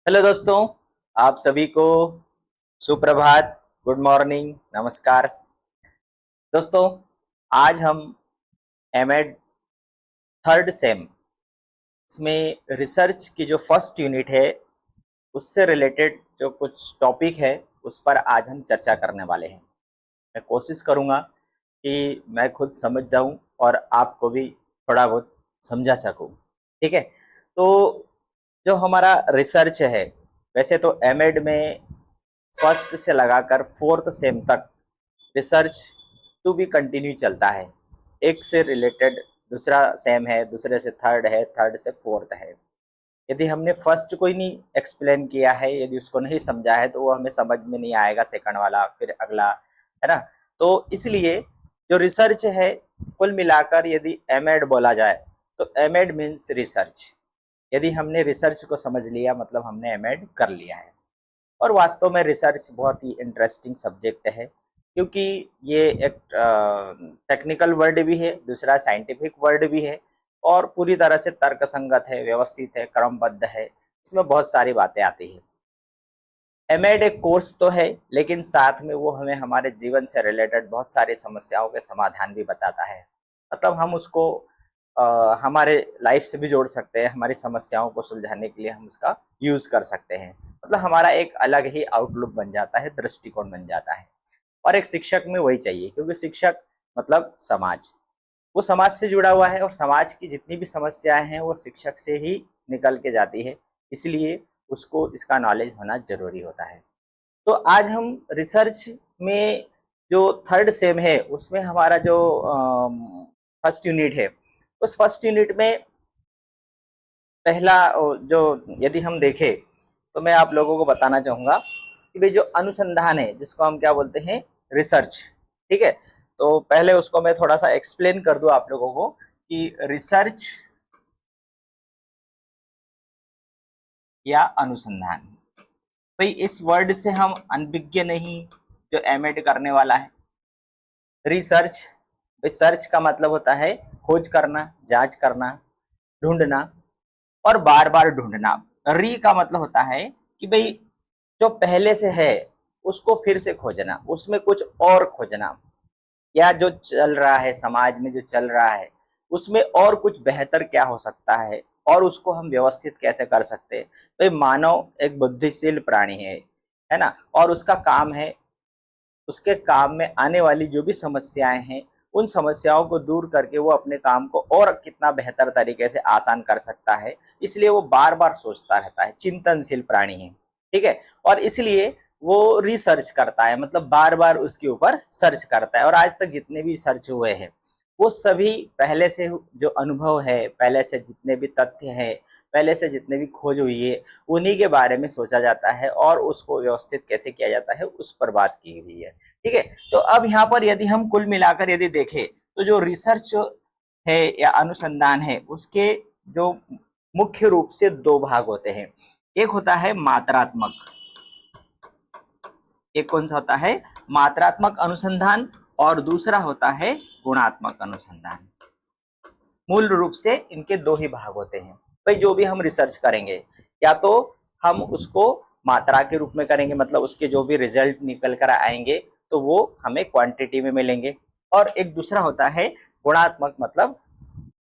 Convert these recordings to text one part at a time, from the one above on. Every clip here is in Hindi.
हेलो दोस्तों, आप सभी को सुप्रभात, गुड मॉर्निंग, नमस्कार। दोस्तों, आज हम एमएड थर्ड सेम इसमें रिसर्च की जो फर्स्ट यूनिट है उससे रिलेटेड जो कुछ टॉपिक है उस पर आज हम चर्चा करने वाले हैं। मैं कोशिश करूंगा कि मैं खुद समझ जाऊं और आपको भी थोड़ा बहुत समझा सकूं। ठीक है, तो जो हमारा रिसर्च है, वैसे तो एमएड में फर्स्ट से लगाकर फोर्थ सेम तक रिसर्च टू बी कंटिन्यू चलता है। एक से रिलेटेड दूसरा सेम है, दूसरे से थर्ड है, थर्ड से फोर्थ है। यदि हमने फर्स्ट को ही नहीं एक्सप्लेन किया है, यदि उसको नहीं समझा है, तो वो हमें समझ में नहीं आएगा सेकंड वाला, फिर अगला, है ना। तो इसलिए जो रिसर्च है, कुल मिलाकर यदि एमएड बोला जाए तो एमएड मीन्स रिसर्च। यदि हमने रिसर्च को समझ लिया मतलब हमने एमएड कर लिया है। और वास्तव में रिसर्च बहुत ही इंटरेस्टिंग सब्जेक्ट है, क्योंकि ये एक टेक्निकल वर्ड भी है, दूसरा साइंटिफिक वर्ड भी है, और पूरी तरह से तर्कसंगत है, व्यवस्थित है, क्रमबद्ध है। इसमें बहुत सारी बातें आती है। एमएड एक कोर्स तो है, लेकिन साथ में वो हमें हमारे जीवन से रिलेटेड बहुत सारी समस्याओं के समाधान भी बताता है। मतलब हम उसको हमारे लाइफ से भी जोड़ सकते हैं, हमारी समस्याओं को सुलझाने के लिए हम उसका यूज कर सकते हैं। मतलब हमारा एक अलग ही आउटलुक बन जाता है, दृष्टिकोण बन जाता है। और एक शिक्षक में वही चाहिए, क्योंकि शिक्षक मतलब समाज, वो समाज से जुड़ा हुआ है, और समाज की जितनी भी समस्याएं हैं वो शिक्षक से ही निकल के जाती है। इसलिए उसको इसका नॉलेज होना जरूरी होता है। तो आज हम रिसर्च में जो थर्ड सेम है उसमें हमारा जो फर्स्ट यूनिट है, उस फर्स्ट यूनिट में पहला जो यदि हम देखें तो मैं आप लोगों को बताना चाहूंगा कि भाई जो अनुसंधान है जिसको हम क्या बोलते हैं, रिसर्च। ठीक है, तो पहले उसको मैं थोड़ा सा एक्सप्लेन कर दूं आप लोगों को कि रिसर्च या अनुसंधान, भाई इस वर्ड से हम अनभिज्ञ नहीं जो एमएड करने वाला है। रिसर्च, रिसर्च का मतलब होता है खोज करना, जांच करना, ढूंढना और बार बार ढूंढना। री का मतलब होता है कि भाई जो पहले से है उसको फिर से खोजना, उसमें कुछ और खोजना, या जो चल रहा है समाज में, जो चल रहा है उसमें और कुछ बेहतर क्या हो सकता है और उसको हम व्यवस्थित कैसे कर सकते हैं। तो मानव एक बुद्धिशील प्राणी है ना, और उसका काम है उसके काम में आने वाली जो भी समस्याएं हैं उन समस्याओं को दूर करके वो अपने काम को और कितना बेहतर तरीके से आसान कर सकता है। इसलिए वो बार बार सोचता रहता है, चिंतनशील प्राणी है। ठीक है, और इसलिए वो रिसर्च करता है, मतलब बार बार उसके ऊपर सर्च करता है। और आज तक जितने भी सर्च हुए हैं वो सभी पहले से जो अनुभव है, पहले से जितने भी तथ्य हैं, पहले से जितने भी खोज हुई है, उन्हीं के बारे में सोचा जाता है और उसको व्यवस्थित कैसे किया जाता है उस पर बात की हुई है। ठीक है, तो अब यहाँ पर यदि हम कुल मिलाकर यदि देखें तो जो रिसर्च है या अनुसंधान है उसके जो मुख्य रूप से दो भाग होते हैं। एक होता है मात्रात्मक, एक कौन सा होता है, मात्रात्मक अनुसंधान, और दूसरा होता है गुणात्मक अनुसंधान। मूल रूप से इनके दो ही भाग होते हैं। भाई जो भी हम रिसर्च करेंगे, या तो हम उसको मात्रा के रूप में करेंगे, मतलब उसके जो भी रिजल्ट निकल कर आएंगे तो वो हमें क्वांटिटी में मिलेंगे, और एक दूसरा होता है गुणात्मक, मतलब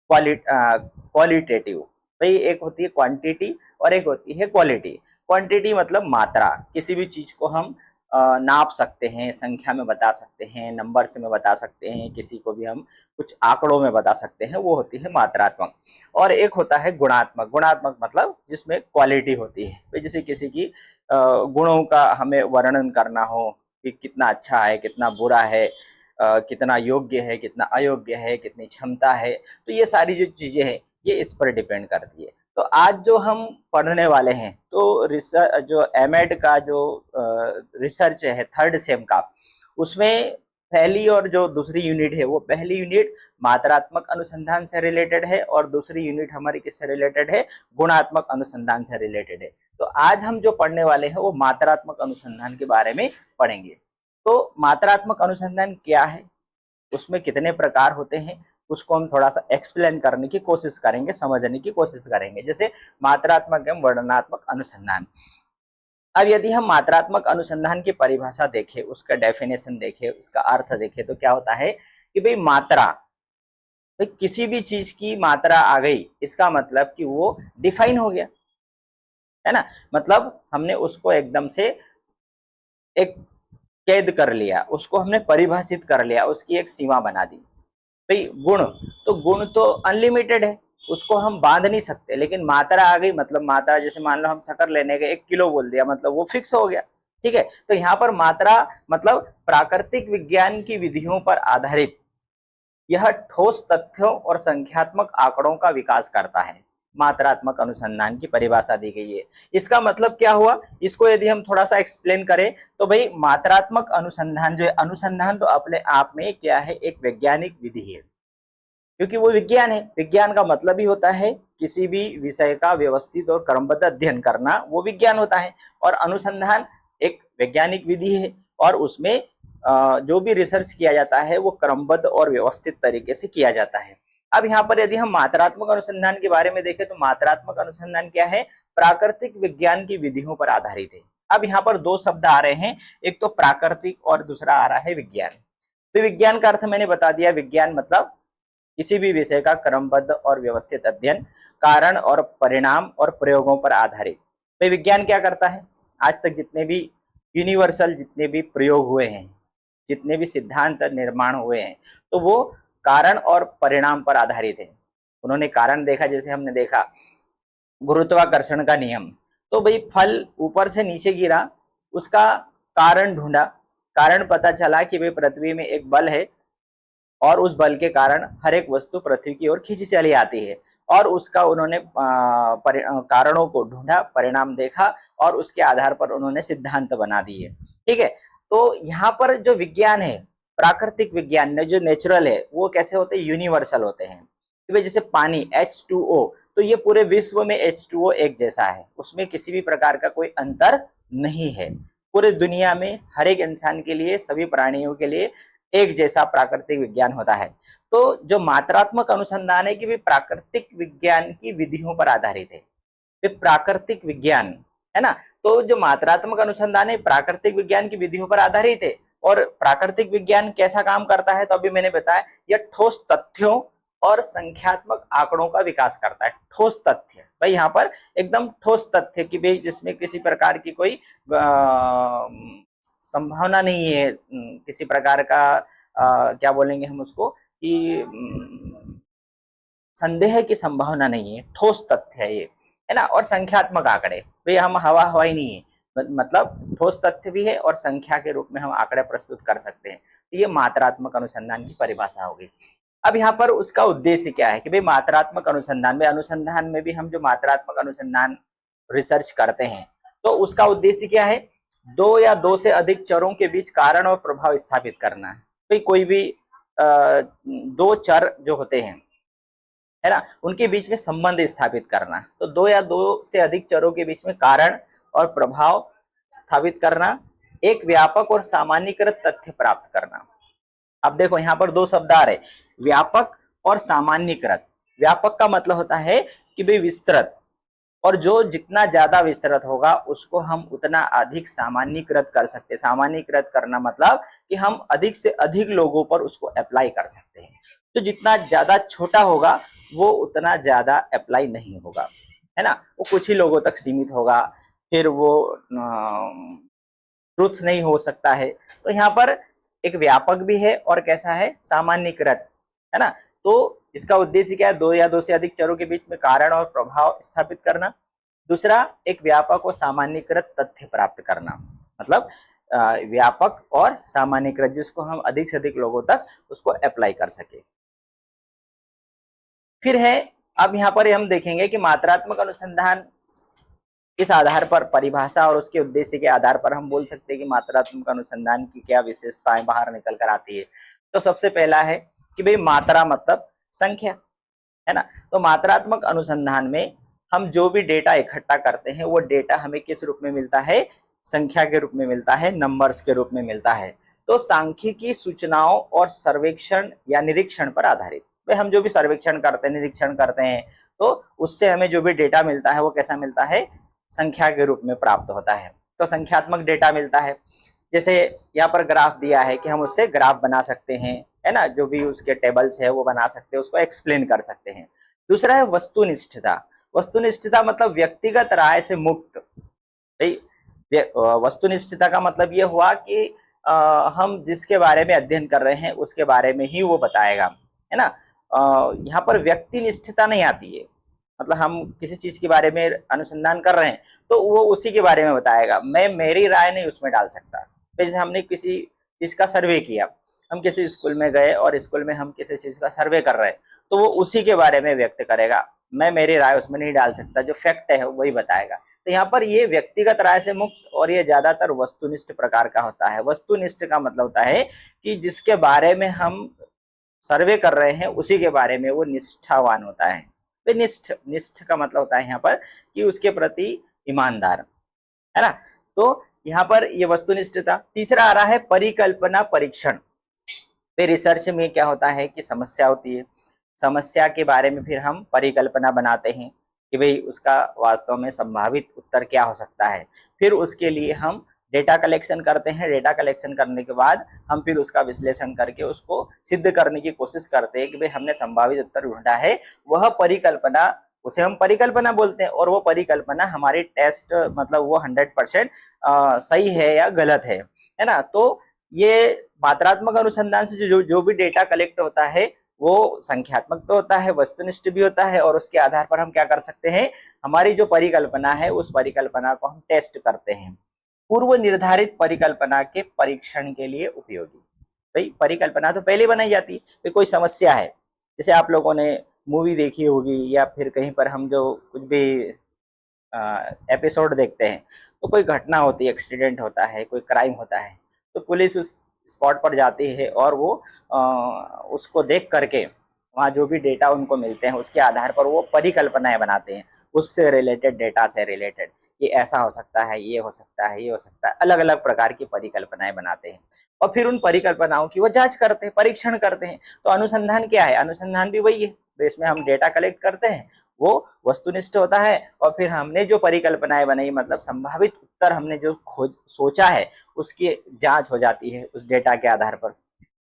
क्वालिटेटिव। भाई एक होती है क्वांटिटी और एक होती है क्वालिटी। क्वांटिटी मतलब मात्रा, किसी भी चीज को हम नाप सकते हैं, संख्या में बता सकते हैं, नंबर्स में बता सकते हैं, किसी को भी हम कुछ आंकड़ों में बता सकते हैं, वो होती है मात्रात्मक। और एक होता है गुणात्मक। गुणात्मक मतलब जिसमें क्वालिटी होती है, जैसे किसी की गुणों का हमें वर्णन करना हो कि कितना अच्छा है, कितना बुरा है, कितना योग्य है, कितना अयोग्य है, कितनी क्षमता है। तो ये सारी जो चीजें हैं ये इस पर डिपेंड करती है। तो आज जो हम पढ़ने वाले हैं, तो रिसर्च जो एमएड का जो रिसर्च है थर्ड सेम का, उसमें पहली और जो दूसरी यूनिट है, वो पहली यूनिट मात्रात्मक अनुसंधान से रिलेटेड है और दूसरी यूनिट हमारी किससे रिलेटेड है, गुणात्मक अनुसंधान से रिलेटेड है। तो आज हम जो पढ़ने वाले हैं वो मात्रात्मक अनुसंधान के बारे में पढ़ेंगे। तो मात्रात्मक अनुसंधान क्या है, उसमें कितने प्रकार होते हैं, उसको हम थोड़ा सा एक्सप्लेन करने की कोशिश करेंगे, समझने की कोशिश करेंगे। जैसे मात्रात्मक एवं वर्णनात्मक अनुसंधान। अब यदि हम मात्रात्मक अनुसंधान की परिभाषा देखें, उसका डेफिनेशन देखें, उसका अर्थ देखें, तो क्या होता है कि भाई मात्रा, भाई किसी भी चीज की मात्रा आ गई, इसका मतलब कि वो डिफाइन हो गया, है ना। मतलब हमने उसको एकदम से एक कैद कर लिया, उसको हमने परिभाषित कर लिया, उसकी एक सीमा बना दी। भाई गुण तो अनलिमिटेड है, उसको हम बांध नहीं सकते, लेकिन मात्रा आ गई, मतलब मात्रा, जैसे मान लो हम शक्कर लेने गए 1 किलो बोल दिया, मतलब वो फिक्स हो गया, ठीक है। तो यहाँ पर मात्रा मतलब प्राकृतिक विज्ञान की विधियों पर आधारित यह ठोस तथ्यों और संख्यात्मक आंकड़ों का विकास करता है। मात्रात्मक अनुसंधान की परिभाषा दी गई है। इसका मतलब क्या हुआ, इसको यदि हम थोड़ा सा एक्सप्लेन करें, तो भाई मात्रात्मक अनुसंधान जो है, अनुसंधान तो अपने आप में क्या है, एक वैज्ञानिक विधि है, क्योंकि वो विज्ञान है। विज्ञान का मतलब ही होता है किसी भी विषय का व्यवस्थित और क्रमबद्ध अध्ययन करना, वो विज्ञान होता है। और अनुसंधान एक वैज्ञानिक विधि है, और उसमें जो भी रिसर्च किया जाता है वो क्रमबद्ध और व्यवस्थित तरीके से किया जाता है। अब यहाँ पर यदि हम मात्रात्मक अनुसंधान के बारे में देखें, तो मात्रात्मक अनुसंधान क्या है, प्राकृतिक विज्ञान की विधियों पर आधारित है। अब यहाँ पर दो शब्द आ रहे हैं, एक तो प्राकृतिक और दूसरा आ रहा है विज्ञान। तो विज्ञान का अर्थ मैंने बता दिया, विज्ञान मतलब किसी भी विषय का क्रमबद्ध और व्यवस्थित अध्ययन, कारण और परिणाम और प्रयोगों पर आधारित। तो विज्ञान क्या करता है, आज तक जितने भी यूनिवर्सल जितने भी प्रयोग हुए हैं, जितने भी सिद्धांत निर्माण हुए हैं, तो वो कारण और परिणाम पर आधारित है। उन्होंने कारण देखा, जैसे हमने देखा गुरुत्वाकर्षण का नियम, तो भाई फल ऊपर से नीचे गिरा, उसका कारण ढूंढा, कारण पता चला कि भाई पृथ्वी में एक बल है, और उस बल के कारण हर एक वस्तु पृथ्वी की ओर खींची चली आती है, और उसका उन्होंने कारणों को ढूंढा, परिणाम देखा, और उसके आधार पर उन्होंने सिद्धांत बना दिए, ठीक है। तो यहाँ पर जो विज्ञान है, प्राकृतिक विज्ञान ने जो नेचुरल है, वो कैसे होते हैं, यूनिवर्सल होते हैं। जैसे पानी H2O, तो ये पूरे विश्व में H2O एक जैसा है, उसमें किसी भी प्रकार का कोई अंतर नहीं है। पूरे दुनिया में हर एक इंसान के लिए, सभी प्राणियों के लिए एक जैसा प्राकृतिक विज्ञान होता है। तो जो मात्रात्मक अनुसंधान है कि वे प्राकृतिक विज्ञान की विधियों पर आधारित है, वे प्राकृतिक विज्ञान है ना। तो जो मात्रात्मक अनुसंधान है प्राकृतिक विज्ञान की विधियों पर आधारित है। और प्राकृतिक विज्ञान कैसा काम करता है, तो अभी मैंने बताया, यह ठोस तथ्यों और संख्यात्मक आंकड़ों का विकास करता है। ठोस तथ्य, भाई यहाँ पर एकदम ठोस तथ्य कि भाई जिसमें किसी प्रकार की कोई संभावना नहीं है, किसी प्रकार का क्या बोलेंगे हम उसको, कि संदेह की संभावना नहीं है, ठोस तथ्य है ये, है ना। और संख्यात्मक आंकड़े, भाई हम हवा हवाई नहीं है, मतलब ठोस तथ्य भी है और संख्या के रूप में हम आंकड़े प्रस्तुत कर सकते हैं। तो ये मात्रात्मक अनुसंधान की परिभाषा होगी। अब यहाँ पर उसका उद्देश्य क्या है कि भाई मात्रात्मक अनुसंधान में, अनुसंधान में भी हम जो मात्रात्मक अनुसंधान रिसर्च करते हैं, तो उसका उद्देश्य क्या है, दो या दो से अधिक चरों के बीच कारण और प्रभाव स्थापित करना है। भाई कोई भी दो चर जो होते हैं, है ना, उनके बीच में संबंध स्थापित करना। तो दो या दो से अधिक चरों के बीच में कारण और प्रभाव स्थापित करना, एक व्यापक और सामान्यीकृत तथ्य प्राप्त करना। अब देखो यहाँ पर दो शब्द आ रहे, व्यापक और सामान्यीकृत। व्यापक का मतलब होता है कि भाई विस्तृत, और जो जितना ज्यादा विस्तृत होगा उसको हम उतना अधिक सामान्यीकृत कर सकते हैं। सामान्यीकृत करना मतलब कि हम अधिक से अधिक लोगों पर उसको अप्लाई कर सकते हैं। तो जितना ज्यादा छोटा होगा वो उतना ज्यादा अप्लाई नहीं होगा, है ना, वो कुछ ही लोगों तक सीमित होगा, फिर वो ट्रुथ नहीं हो सकता है। तो यहाँ पर एक व्यापक भी है और कैसा है, सामान्यीकृत, है ना। तो इसका उद्देश्य क्या है, दो या दो से अधिक चरों के बीच में कारण और प्रभाव स्थापित करना। दूसरा, एक व्यापक और सामान्यीकृत तथ्य प्राप्त करना, मतलब व्यापक और सामान्यीकृत, जिसको हम अधिक से अधिक लोगों तक उसको अप्लाई कर सके। फिर है, अब यहाँ पर हम देखेंगे कि मात्रात्मक अनुसंधान इस आधार पर, परिभाषा और उसके उद्देश्य के आधार पर हम बोल सकते हैं कि मात्रात्मक अनुसंधान की क्या विशेषताएं बाहर निकल कर आती है। तो सबसे पहला है कि भाई मात्रा मतलब संख्या, है ना। तो मात्रात्मक अनुसंधान में हम जो भी डेटा इकट्ठा करते हैं वो डेटा हमें किस रूप में मिलता है, संख्या के रूप में मिलता है, नंबर्स के रूप में मिलता है। तो सांख्यिकी सूचनाओं और सर्वेक्षण या निरीक्षण पर आधारित। भाई हम जो भी सर्वेक्षण करते हैं, निरीक्षण करते हैं, तो उससे हमें जो भी डेटा मिलता है वो कैसा मिलता है, संख्या के रूप में प्राप्त होता है। तो संख्यात्मक डेटा मिलता है। जैसे यहाँ पर ग्राफ दिया है कि हम उससे ग्राफ बना सकते हैं, है ना, जो भी उसके टेबल्स है वो बना सकते हैं, उसको एक्सप्लेन कर सकते हैं। दूसरा है वस्तुनिष्ठता। वस्तुनिष्ठता मतलब व्यक्तिगत राय से मुक्त। वस्तुनिष्ठता का मतलब ये हुआ कि हम जिसके बारे में अध्ययन कर रहे हैं उसके बारे में ही वो बताएगा, है ना। यहाँ पर व्यक्तिनिष्ठता नहीं आती है, मतलब हम किसी चीज के बारे में अनुसंधान कर रहे हैं तो वो उसी के बारे में बताएगा, मैं मेरी राय नहीं उसमें डाल सकता। जैसे हमने किसी चीज का सर्वे किया, हम किसी स्कूल में गए और स्कूल में हम किसी चीज का सर्वे कर रहे हैं, तो वो उसी के बारे में व्यक्त करेगा, मैं मेरी राय उसमें नहीं डाल सकता, जो फैक्ट है वही बताएगा। तो यहाँ पर ये व्यक्तिगत राय से मुक्त और ये ज्यादातर वस्तुनिष्ठ प्रकार का होता है। वस्तुनिष्ठ का मतलब होता है कि जिसके बारे में हम सर्वे कर रहे हैं उसी के बारे में वो निष्ठावान होता है। निष्ठ, निष्ठ का मतलब होता है यहाँ पर कि उसके प्रति ईमानदार, है ना। तो यहाँ पर ये वस्तुनिष्ठता। तीसरा आ रहा है परिकल्पना परीक्षण। रिसर्च में क्या होता है कि समस्या होती है, समस्या के बारे में फिर हम परिकल्पना बनाते हैं कि भाई उसका वास्तव में संभावित उत्तर क्या हो सकता है। फिर उसके लिए हम डेटा कलेक्शन करते हैं। डेटा कलेक्शन करने के बाद हम फिर उसका विश्लेषण करके उसको सिद्ध करने की कोशिश करते हैं कि भाई हमने संभावित उत्तर ढूंढा है, वह परिकल्पना, उसे हम परिकल्पना बोलते हैं, और वो परिकल्पना हमारी टेस्ट मतलब वो 100% सही है या गलत है ना। तो ये मात्रात्मक अनुसंधान से जो भी डेटा कलेक्ट होता है वो संख्यात्मक तो होता है, वस्तुनिष्ठ भी होता है, और उसके आधार पर हम क्या कर सकते हैं, हमारी जो परिकल्पना है उस परिकल्पना को हम टेस्ट करते हैं। पूर्व निर्धारित परिकल्पना के परीक्षण के लिए उपयोगी। भाई परिकल्पना तो पहले बनाई जाती है, कोई समस्या है, जैसे आप लोगों ने मूवी देखी होगी या फिर कहीं पर हम जो कुछ भी एपिसोड देखते हैं, तो कोई घटना होती है, एक्सीडेंट होता है, कोई क्राइम होता है, तो पुलिस उस स्पॉट पर जाती है और वो उसको देख करके वहाँ जो भी डेटा उनको मिलते हैं उसके आधार पर वो परिकल्पनाएं बनाते हैं, उससे रिलेटेड, डेटा से रिलेटेड, कि ऐसा हो सकता है, ये हो सकता है, ये हो सकता है, अलग अलग प्रकार की परिकल्पनाएं बनाते हैं और फिर उन परिकल्पनाओं की वो जांच करते हैं, परीक्षण करते हैं। तो अनुसंधान क्या है, अनुसंधान भी वही है, इसमें हम डेटा कलेक्ट करते हैं, वो वस्तुनिष्ठ होता है, और फिर हमने जो परिकल्पनाएं बनाई, मतलब संभावित उत्तर हमने जो खोज सोचा है उसकी जांच हो जाती है उस डेटा के आधार पर।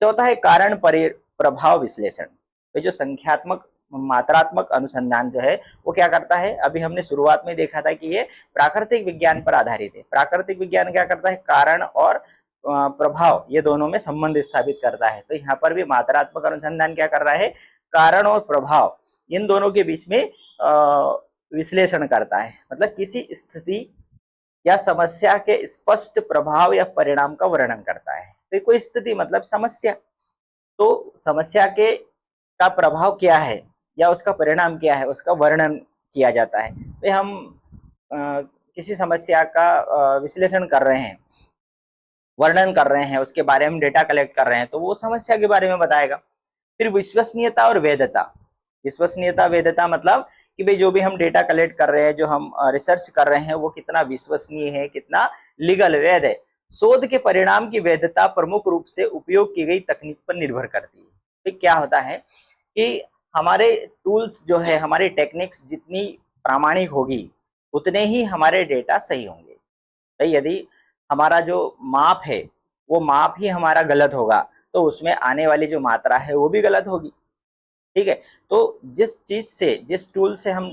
चौथा है कारण प्रभाव विश्लेषण। ये जो संख्यात्मक मात्रात्मक अनुसंधान जो है वो क्या करता है, अभी हमने शुरुआत में देखा था कि ये प्राकृतिक विज्ञान पर आधारित है। प्राकृतिक विज्ञान क्या करता है, कारण और प्रभाव ये दोनों में संबंध स्थापित करता है। तो यहाँ पर भी मात्रात्मक अनुसंधान क्या कर रहा है, कारण और प्रभाव इन दोनों के बीच में विश्लेषण करता है, मतलब किसी स्थिति या समस्या के स्पष्ट प्रभाव या परिणाम का वर्णन करता है। तो कोई स्थिति मतलब समस्या, तो समस्या के का प्रभाव क्या है या उसका परिणाम क्या है, उसका वर्णन किया जाता है। तो हम किसी समस्या का विश्लेषण कर रहे हैं, वर्णन कर रहे हैं, उसके बारे में डेटा कलेक्ट कर रहे हैं, तो वो समस्या के बारे में बताएगा। फिर विश्वसनीयता और वैधता। विश्वसनीयता वैधता मतलब कि भाई जो भी हम डेटा कलेक्ट कर रहे हैं, जो हम रिसर्च कर रहे हैं, वो कितना विश्वसनीय है, कितना लीगल वैध है। शोध के परिणाम की वैधता प्रमुख रूप से उपयोग की गई तकनीक पर निर्भर करती है। तो क्या होता है कि हमारे टूल्स जो है, हमारी टेक्निक्स जितनी प्रामाणिक होगी उतने ही हमारे डेटा सही होंगे। भाई यदि हमारा जो माप है वो माप ही हमारा गलत होगा तो उसमें आने वाली जो मात्रा है वो भी गलत होगी, ठीक है। तो जिस चीज से, जिस टूल से हम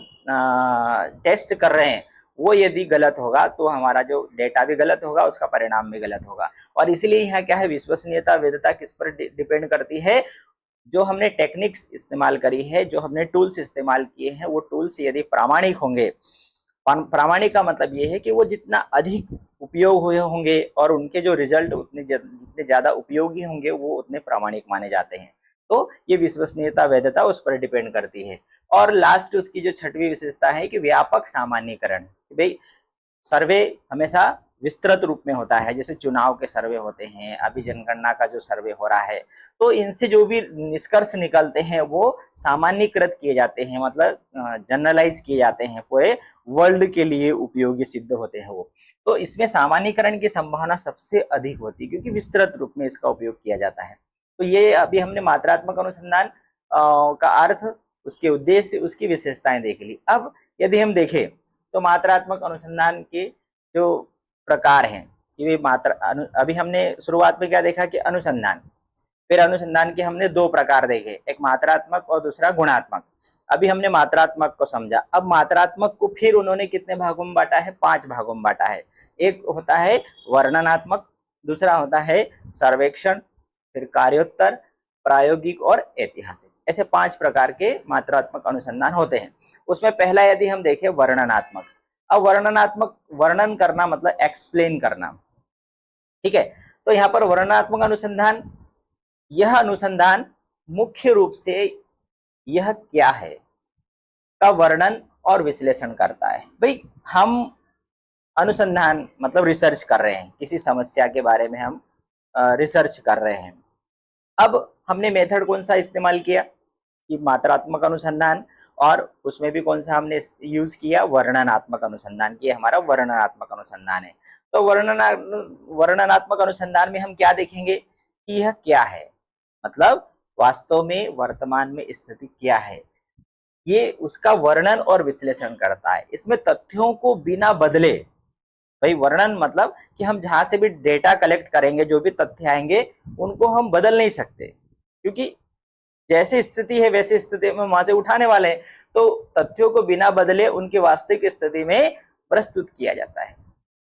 टेस्ट कर रहे हैं वो यदि गलत होगा तो हमारा जो डेटा भी गलत होगा, उसका परिणाम भी गलत होगा। और इसलिए यहाँ क्या है, विश्वसनीयता वैधता किस पर डिपेंड करती है, जो हमने टेक्निक्स इस्तेमाल करी है, जो हमने टूल्स इस्तेमाल किए हैं, वो टूल्स यदि प्रामाणिक होंगे, प्रामाणिक का मतलब ये है कि वो जितना अधिक उपयोग हुए होंगे और उनके जो रिजल्ट उतने जितने ज्यादा उपयोगी होंगे वो उतने प्रामाणिक माने जाते हैं। तो ये विश्वसनीयता वैधता उस पर डिपेंड करती है। और लास्ट उसकी जो छठवीं विशेषता है कि व्यापक सामान्यकरण। भाई सर्वे हमेशा विस्तृत रूप में होता है, जैसे चुनाव के सर्वे होते हैं, अभी जनगणना का जो सर्वे हो रहा है, तो इनसे जो भी निष्कर्ष निकलते हैं वो सामान्यीकृत किए जाते हैं, मतलब जनरलाइज किए जाते हैं, पूरे वर्ल्ड के लिए उपयोगी सिद्ध होते हैं वो। तो इसमें सामान्यीकरण की संभावना सबसे अधिक होती है क्योंकि विस्तृत रूप में इसका उपयोग किया जाता है। तो ये अभी हमने मात्रात्मक अनुसंधान का अर्थ, उसके उद्देश्य, उसकी विशेषताएं देख ली। अब यदि हम देखें तो मात्रात्मक अनुसंधान के जो प्रकार हैं कि वे अभी हमने शुरुआत में क्या देखा कि अनुसंधान, फिर अनुसंधान के हमने दो प्रकार देखे, एक मात्रात्मक और दूसरा गुणात्मक। अभी हमने मात्रात्मक को समझा। अब मात्रात्मक को फिर उन्होंने कितने भागों में बांटा है? 5 भागों में बांटा है। एक होता है वर्णनात्मक, दूसरा होता है सर्वेक्षण, फिर कार्योत्तर, प्रायोगिक और ऐतिहासिक। ऐसे 5 प्रकार के मात्रात्मक अनुसंधान होते हैं। उसमें पहला यदि हम देखें वर्णनात्मक। अब वर्णनात्मक, वर्णन करना मतलब एक्सप्लेन करना, ठीक है। तो यहाँ पर वर्णनात्मक अनुसंधान, यह अनुसंधान मुख्य रूप से यह क्या है का वर्णन और विश्लेषण करता है। भाई हम अनुसंधान मतलब रिसर्च कर रहे हैं, किसी समस्या के बारे में हम रिसर्च कर रहे हैं। अब हमने मेथड कौन सा इस्तेमाल किया कि मात्रात्मक अनुसंधान, और उसमें भी कौन सा हमने यूज किया? वर्णनात्मक अनुसंधान किया। हमारा वर्णनात्मक अनुसंधान है। तो वर्णनात्मक अनुसंधान में हम क्या देखेंगे कि यह क्या है, मतलब वास्तव में वर्तमान में स्थिति क्या है, ये उसका वर्णन और विश्लेषण करता है। इसमें तथ्यों को बिना बदले, भाई वर्णन मतलब कि हम जहां से भी डेटा कलेक्ट करेंगे, जो भी तथ्य आएंगे उनको हम बदल नहीं सकते, क्योंकि जैसी स्थिति है वैसी स्थिति में वहां से उठाने वाले हैं। तो तथ्यों को बिना बदले उनकी वास्तविक स्थिति में प्रस्तुत किया जाता है।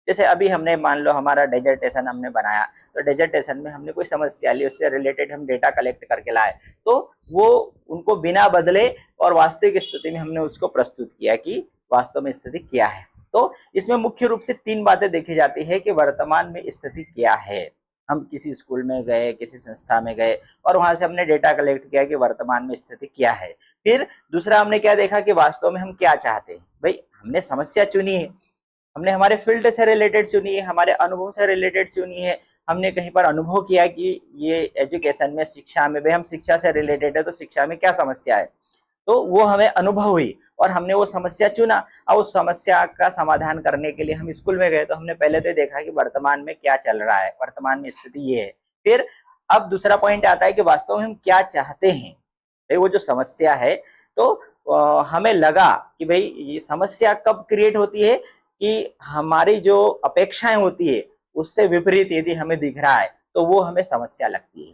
जैसे अभी हमने मान लो हमारा डेजर्टेशन हमने बनाया, तो डेजर्टेशन में हमने कोई समस्या ली, उससे रिलेटेड हम डेटा कलेक्ट करके लाए, तो वो उनको बिना बदले और वास्तविक स्थिति में हमने उसको प्रस्तुत किया कि वास्तव में स्थिति क्या है। तो इसमें मुख्य रूप से 3 बातें देखी जाती है कि वर्तमान में स्थिति क्या है। हम किसी स्कूल में गए, किसी संस्था में गए और वहां से हमने डेटा कलेक्ट किया कि वर्तमान में स्थिति क्या है। फिर दूसरा हमने क्या देखा कि वास्तव में हम क्या चाहते हैं। भाई हमने समस्या चुनी है, हमने हमारे फील्ड से रिलेटेड चुनी है, हमारे अनुभव से रिलेटेड चुनी है, हमने कहीं पर अनुभव किया कि ये एजुकेशन में, शिक्षा में, भाई हम शिक्षा से रिलेटेड है तो शिक्षा में क्या समस्या है, तो वो हमें अनुभव हुई और हमने वो समस्या चुना। और उस समस्या का समाधान करने के लिए हम स्कूल में गए, तो हमने पहले तो देखा कि वर्तमान में क्या चल रहा है, वर्तमान में स्थिति ये है। फिर अब दूसरा पॉइंट आता है कि वास्तव में हम क्या चाहते हैं। भाई वो जो समस्या है, तो हमें लगा कि भाई ये समस्या कब क्रिएट होती है कि हमारी जो अपेक्षाएं होती है उससे विपरीत यदि हमें दिख रहा है तो वो हमें समस्या लगती है।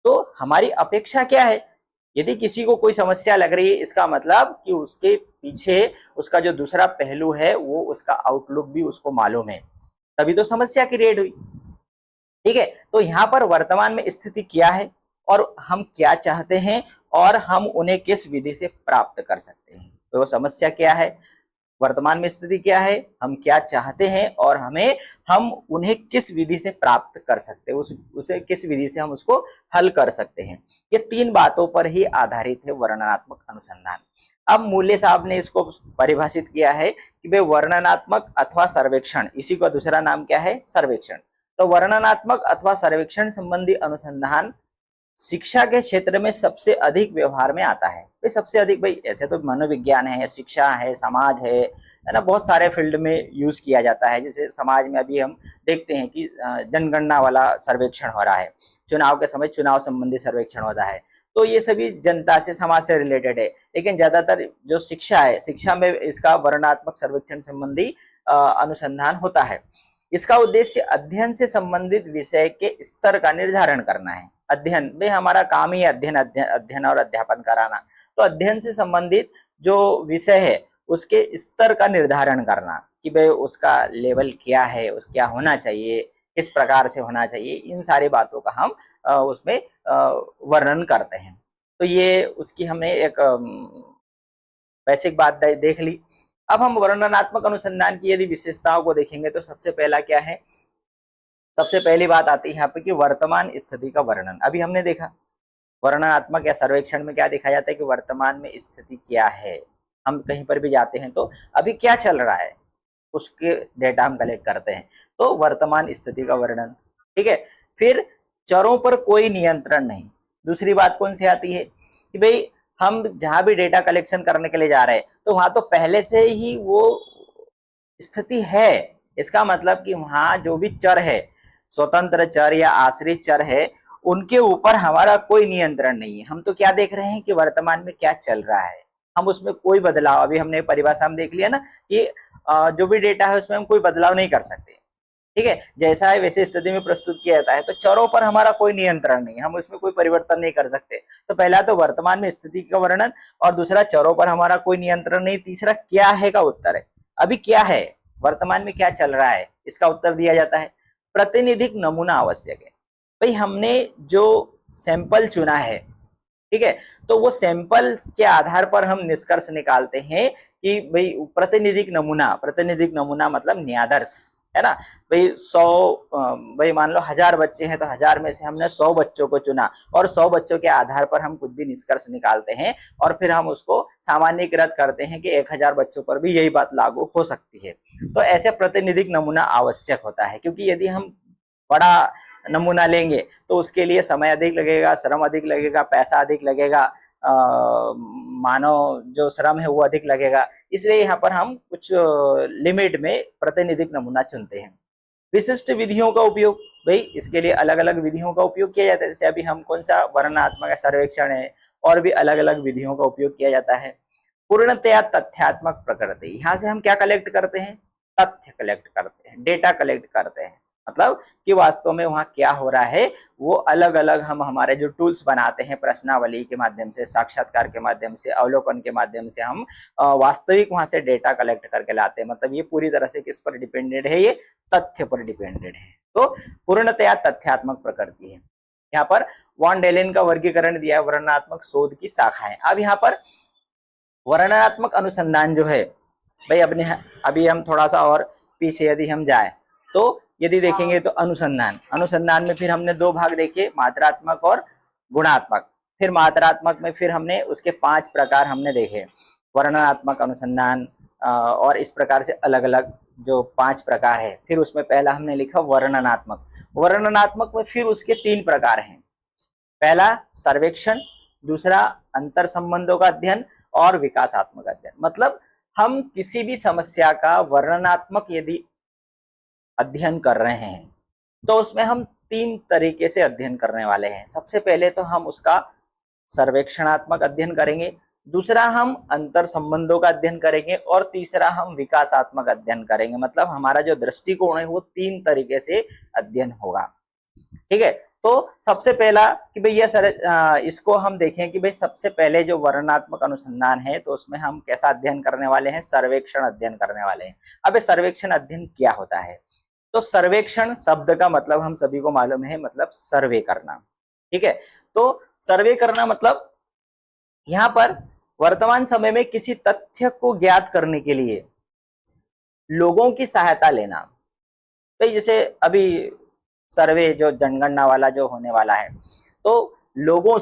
तो हमारी अपेक्षा क्या है? यदि किसी को कोई समस्या लग रही है, इसका मतलब कि उसके पीछे उसका जो दूसरा पहलू है वो उसका आउटलुक भी उसको मालूम है, तभी तो समस्या क्रिएट हुई। ठीक है, तो यहाँ पर वर्तमान में स्थिति क्या है और हम क्या चाहते हैं और हम उन्हें किस विधि से प्राप्त कर सकते हैं। तो वो समस्या क्या है, वर्तमान में स्थिति क्या है, हम क्या चाहते हैं और हम उन्हें किस विधि से प्राप्त कर सकते हैं, उसे किस विधि से हम उसको हल कर सकते हैं। ये 3 बातों पर ही आधारित है वर्णनात्मक अनुसंधान। अब मूल्य साहब ने इसको परिभाषित किया है कि वे वर्णनात्मक अथवा सर्वेक्षण, इसी का दूसरा नाम क्या है? सर्वेक्षण। तो वर्णनात्मक अथवा सर्वेक्षण संबंधी अनुसंधान शिक्षा के क्षेत्र में सबसे अधिक व्यवहार में आता है। भाई सबसे अधिक, भाई ऐसे तो मनोविज्ञान है, शिक्षा है, समाज है ना, बहुत सारे फील्ड में यूज किया जाता है। जैसे समाज में अभी हम देखते हैं कि जनगणना वाला सर्वेक्षण हो रहा है, चुनाव के समय चुनाव संबंधी सर्वेक्षण होता है, तो ये सभी जनता से, समाज से रिलेटेड है। लेकिन ज्यादातर जो शिक्षा है, शिक्षा में इसका वर्णनात्मक सर्वेक्षण संबंधी अनुसंधान होता है। इसका उद्देश्य अध्ययन से संबंधित विषय के स्तर का निर्धारण करना है। अध्ययन, भाई हमारा काम ही अध्ययन और अध्यापन कराना, तो अध्ययन से संबंधित जो विषय है उसके स्तर का निर्धारण करना कि भाई उसका लेवल क्या है, उस क्या होना चाहिए, किस प्रकार से होना चाहिए, इन सारी बातों का हम उसमें वर्णन करते हैं। तो ये उसकी हमने एक बेसिक बात देख ली। अब हम वर्णनात्मक अनुसंधान की यदि विशेषताओं को देखेंगे तो सबसे पहला क्या है, सबसे पहली बात आती है यहाँ पे कि वर्तमान स्थिति का वर्णन। अभी हमने देखा वर्णनात्मक या सर्वेक्षण में क्या देखा जाता है कि वर्तमान में स्थिति क्या है। हम कहीं पर भी जाते हैं तो अभी क्या चल रहा है, उसके डेटा हम कलेक्ट करते हैं। तो वर्तमान स्थिति का वर्णन, ठीक है। फिर चरों पर कोई नियंत्रण नहीं। दूसरी बात कौन सी आती है कि भाई हम जहां भी डेटा कलेक्शन करने के लिए जा रहे हैं तो वहां तो पहले से ही वो स्थिति है। इसका मतलब कि वहां जो भी चर है, स्वतंत्र चर या आश्रित चर है, उनके ऊपर हमारा कोई नियंत्रण नहीं है। हम तो क्या देख रहे हैं कि वर्तमान में क्या चल रहा है, हम उसमें कोई बदलाव, अभी हमने परिभाषा में देख लिया ना कि जो भी डेटा है उसमें हम कोई बदलाव नहीं कर सकते, ठीक है। जैसा है वैसे स्थिति में प्रस्तुत किया जाता है। तो चरों पर हमारा कोई नियंत्रण नहीं, हम उसमें कोई परिवर्तन नहीं कर सकते। तो पहला तो वर्तमान में स्थिति का वर्णन, और दूसरा चरों पर हमारा कोई नियंत्रण नहीं, तीसरा क्या है का उत्तर है। अभी क्या है, वर्तमान में क्या चल रहा है, इसका उत्तर दिया जाता है प्रातिनिधिक नमूना आवश्यक है। भाई हमने जो सैंपल चुना है, ठीक है, तो वो सैंपल के आधार पर हम निष्कर्ष निकालते हैं कि भाई प्रातिनिधिक नमूना मतलब न्यादर्श है ना। भाई 100, भाई मान लो 1000 बच्चे हैं तो 1000 में से हमने 100 बच्चों को चुना और 100 बच्चों के आधार पर हम कुछ भी निष्कर्ष निकालते हैं और फिर हम उसको सामान्यीकृत करते हैं कि 1000 बच्चों पर भी यही बात लागू हो सकती है। तो ऐसे प्रातिनिधिक नमूना आवश्यक होता है, क्योंकि यदि हम बड़ा नमूना लेंगे तो उसके लिए समय अधिक लगेगा, श्रम अधिक लगेगा, पैसा अधिक लगेगा, मानव जो श्रम है वो अधिक लगेगा। इसलिए यहाँ पर हम कुछ लिमिट में प्रातिनिधिक नमूना चुनते हैं। विशिष्ट विधियों का उपयोग, भाई इसके लिए अलग अलग विधियों का उपयोग किया जाता है। जैसे अभी हम कौन सा वर्णनात्मक सर्वेक्षण है, और भी अलग अलग विधियों का उपयोग किया जाता है। पूर्णतया तथ्यात्मक प्रकृति, यहाँ से हम क्या कलेक्ट करते हैं, तथ्य कलेक्ट करते हैं, डेटा कलेक्ट करते हैं। मतलब कि वास्तव में वहां क्या हो रहा है वो अलग अलग हम हमारे जो टूल्स बनाते हैं, प्रश्नावली के माध्यम से, साक्षात्कार के माध्यम से, अवलोकन के माध्यम से हम वास्तविक वहां से डेटा कलेक्ट करके लाते हैं। मतलब ये पूरी तरह से किस पर डिपेंडेड है, ये तथ्य पर डिपेंडेड है। तो पूर्णतया तथ्यात्मक प्रकृति है। यहाँ पर वॉन डेलेन का वर्गीकरण दिया है, वर्णनात्मक शोध की शाखाएं। अब यहाँ पर वर्णनात्मक अनुसंधान जो है, भाई अपने अभी हम थोड़ा सा और पीछे यदि हम जाए तो यदि देखेंगे तो अनुसंधान में फिर हमने 2 भाग देखे, मात्रात्मक और गुणात्मक। फिर मात्रात्मक में फिर हमने उसके 5 प्रकार हमने देखे, वर्णनात्मक अनुसंधान, और इस प्रकार से अलग अलग जो 5 प्रकार है। फिर उसमें पहला हमने लिखा वर्णनात्मक में फिर उसके 3 प्रकार हैं। पहला सर्वेक्षण, दूसरा अंतर संबंधों का अध्ययन और विकासात्मक अध्ययन। मतलब हम किसी भी समस्या का वर्णनात्मक यदि अध्ययन कर रहे हैं तो उसमें हम 3 तरीके से अध्ययन करने वाले हैं। सबसे पहले तो हम उसका सर्वेक्षणात्मक अध्ययन करेंगे, दूसरा हम अंतर संबंधों का अध्ययन करेंगे, और तीसरा हम विकासात्मक अध्ययन करेंगे। मतलब हमारा जो दृष्टिकोण है वो 3 तरीके से अध्ययन होगा, ठीक है। तो सबसे पहला कि भाई इसको हम देखें कि भाई सबसे पहले जो वर्णनात्मक अनुसंधान है तो उसमें हम कैसा अध्ययन करने वाले हैं, सर्वेक्षण अध्ययन करने वाले हैं। अब सर्वेक्षण अध्ययन क्या होता है, तो सर्वेक्षण शब्द का मतलब हम सभी को मालूम है, मतलब सर्वे करना, ठीक है। तो सर्वे करना मतलब यहाँ पर वर्तमान समय में किसी तथ्य को ज्ञात करने के लिए लोगों की सहायता लेना। तो जैसे अभी सर्वे जो जनगणना वाला जो होने वाला है, तो लोगों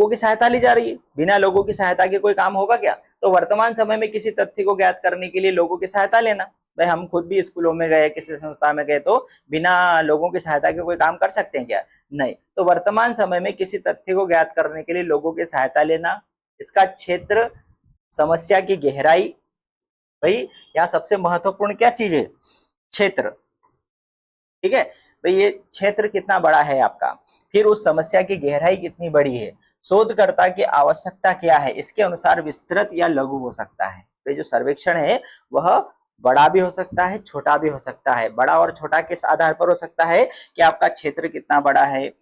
की सहायता ली जा रही है। बिना लोगों की सहायता के कोई काम होगा क्या? तो वर्तमान समय में किसी तथ्य को ज्ञात करने के लिए लोगों की सहायता लेना। भाई हम खुद भी स्कूलों में गए, किसी संस्था में गए, तो बिना लोगों की सहायता के कोई काम कर सकते हैं क्या? नहीं। तो वर्तमान समय में किसी तथ्य को ज्ञात करने के लिए लोगों की सहायता लेना, इसका क्षेत्र, समस्या की गहराई। भाई यहाँ सबसे महत्वपूर्ण क्या चीज है? क्षेत्र, ठीक है। भाई ये क्षेत्र कितना बड़ा है आपका, फिर उस समस्या की गहराई कितनी बड़ी है, शोधकर्ता की आवश्यकता क्या है, इसके अनुसार विस्तृत या लघु हो सकता है। तो जो सर्वेक्षण है वह बड़ा भी हो सकता है, छोटा भी हो सकता है। बड़ा और छोटा किस आधार पर हो सकता है कि आपका क्षेत्र कितना बड़ा है,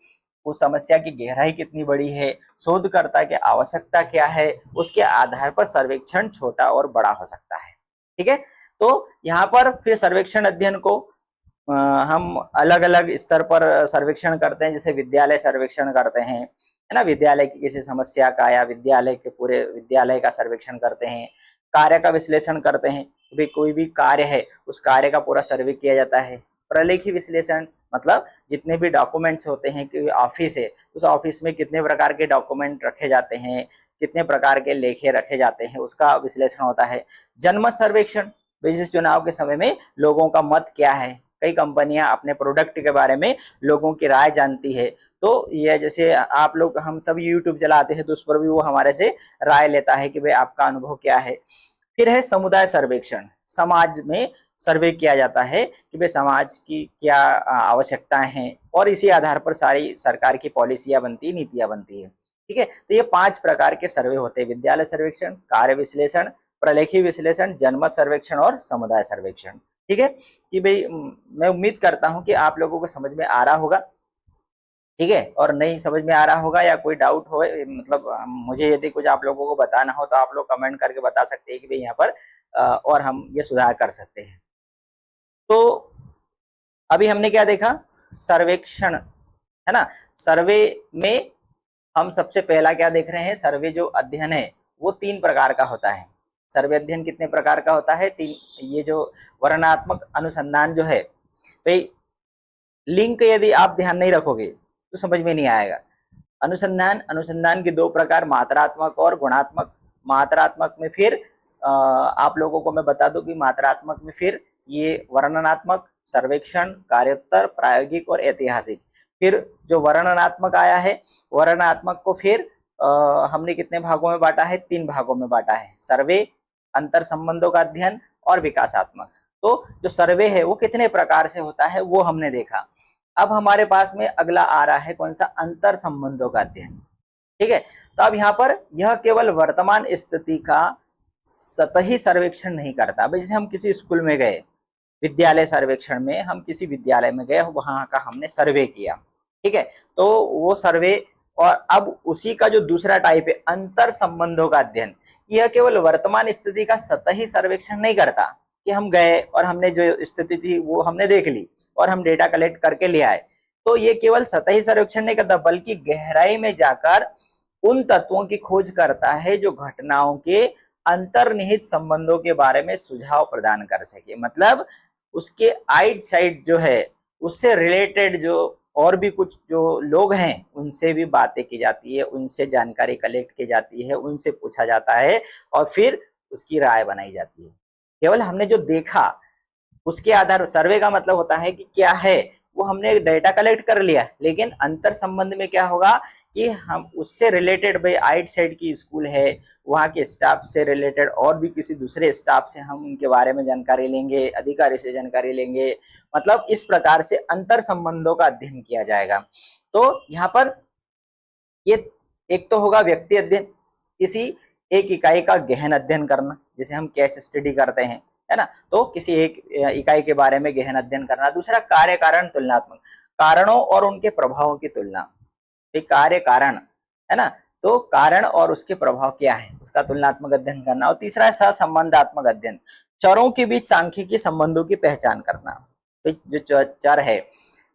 उस समस्या की गहराई कितनी बड़ी है, शोधकर्ता की आवश्यकता क्या है, उसके आधार पर सर्वेक्षण छोटा और बड़ा हो सकता है, ठीक है। तो यहाँ पर फिर सर्वेक्षण अध्ययन को हम अलग अलग स्तर पर सर्वेक्षण करते हैं। जैसे विद्यालय सर्वेक्षण करते हैं, है ना, विद्यालय की किसी समस्या का या विद्यालय के पूरे विद्यालय का सर्वेक्षण करते हैं। कार्य का विश्लेषण करते हैं, भाई कोई भी कार्य है उस कार्य का पूरा सर्वे किया जाता है। प्रलेखी विश्लेषण मतलब जितने भी डॉक्यूमेंट्स होते हैं कि ऑफिस है, उस ऑफिस में कितने प्रकार के डॉक्यूमेंट रखे जाते हैं, कितने प्रकार के लेखे रखे जाते हैं, उसका विश्लेषण होता है। जनमत सर्वेक्षण, इस चुनाव के समय में लोगों का मत क्या है, कई कंपनियां अपने प्रोडक्ट के बारे में लोगों की राय जानती है, तो ये जैसे आप लोग हम सब यूट्यूब चलाते हैं तो उस पर भी वो हमारे से राय लेता है कि भाई आपका अनुभव क्या है। फिर है समुदाय सर्वेक्षण, समाज में सर्वे किया जाता है कि भाई समाज की क्या आवश्यकताएं हैं, और इसी आधार पर सारी सरकार की पॉलिसियां बनती है, नीतियां बनती है। ठीक है, तो ये 5 प्रकार के सर्वे होते हैं: विद्यालय सर्वेक्षण, कार्य विश्लेषण, प्रलेखी विश्लेषण, जनमत सर्वेक्षण और समुदाय सर्वेक्षण। ठीक है, कि भाई मैं उम्मीद करता हूं कि आप लोगों को समझ में आ रहा होगा। ठीक है, और नहीं समझ में आ रहा होगा या कोई डाउट हो, मतलब मुझे यदि कुछ आप लोगों को बताना हो तो आप लोग कमेंट करके बता सकते हैं कि भाई यहाँ पर और हम ये सुधार कर सकते हैं। तो अभी हमने क्या देखा, सर्वेक्षण, है ना। सर्वे में हम सबसे पहला क्या देख रहे हैं, सर्वे जो अध्ययन है वो 3 प्रकार का होता है। सर्वे अध्ययन कितने प्रकार का होता है, 3। ये जो वर्णनात्मक अनुसंधान जो है, भाई लिंक यदि आप ध्यान नहीं रखोगे तो समझ में नहीं आएगा। अनुसंधान के 2 प्रकार, मात्रात्मक और गुणात्मक। मात्रात्मक में फिर आप लोगों को मैं बता दूं कि मात्रात्मक में फिर ये वर्णनात्मक, सर्वेक्षण, कार्योत्तर, प्रायोगिक और ऐतिहासिक। फिर जो वर्णनात्मक आया है, वर्णनात्मक को फिर हमने कितने भागों में बांटा है, 3 भागों में बांटा है: सर्वे, अंतर संबंधों का अध्ययन और विकासात्मक। तो जो सर्वे है वो कितने प्रकार से होता है वो हमने देखा। अब हमारे पास में अगला आ रहा है कौन सा, अंतर संबंधों का अध्ययन। ठीक है, तो अब यहाँ पर यह केवल वर्तमान स्थिति का सतही सर्वेक्षण नहीं करता। जैसे हम किसी स्कूल में गए, विद्यालय सर्वेक्षण में हम किसी विद्यालय में गए, वहां का हमने सर्वे किया। ठीक है, तो वो सर्वे, और अब उसी का जो दूसरा टाइप है अंतर संबंधों का अध्ययन, यह केवल वर्तमान स्थिति का सतही सर्वेक्षण नहीं करता कि हम गए और हमने जो स्थिति थी वो हमने देख ली और हम डेटा कलेक्ट करके ले आए। तो ये केवल सतही सर्वेक्षण नहीं करता, बल्कि गहराई में जाकर उन तत्वों की खोज करता है जो घटनाओं के अंतर्निहित संबंधों के बारे में सुझाव प्रदान कर सके। मतलब उसके आइड साइड जो है, उससे रिलेटेड जो और भी कुछ जो लोग हैं उनसे भी बातें की जाती है, उनसे जानकारी कलेक्ट की जाती है, उनसे पूछा जाता है और फिर उसकी राय बनाई जाती है। केवल हमने जो देखा उसके आधार, सर्वे का मतलब होता है कि क्या है वो हमने डेटा कलेक्ट कर लिया, लेकिन अंतर संबंध में क्या होगा कि हम उससे रिलेटेड, भाई आइट साइड की स्कूल है, वहाँ के स्टाफ से रिलेटेड और भी किसी दूसरे स्टाफ से हम उनके बारे में जानकारी लेंगे, अधिकारी से जानकारी लेंगे। मतलब इस प्रकार से अंतर संबंधों का अध्ययन किया जाएगा। तो यहाँ पर ये एक तो होगा व्यक्ति अध्ययन, किसी एक इकाई का गहन अध्ययन करना, जैसे हम केस स्टडी करते हैं, है ना, तो किसी एक इकाई के बारे में गहन अध्ययन करना। दूसरा कार्य कारण तुलनात्मक, कारणों और उनके प्रभावों की तुलना। कार्य कारण, है ना, तो कारण और उसके प्रभाव क्या है उसका तुलनात्मक अध्ययन करना। और तीसरा है सहसंबंधात्मक अध्ययन, चरों के बीच सांख्यिकीय संबंधों की पहचान करना। जो चर है,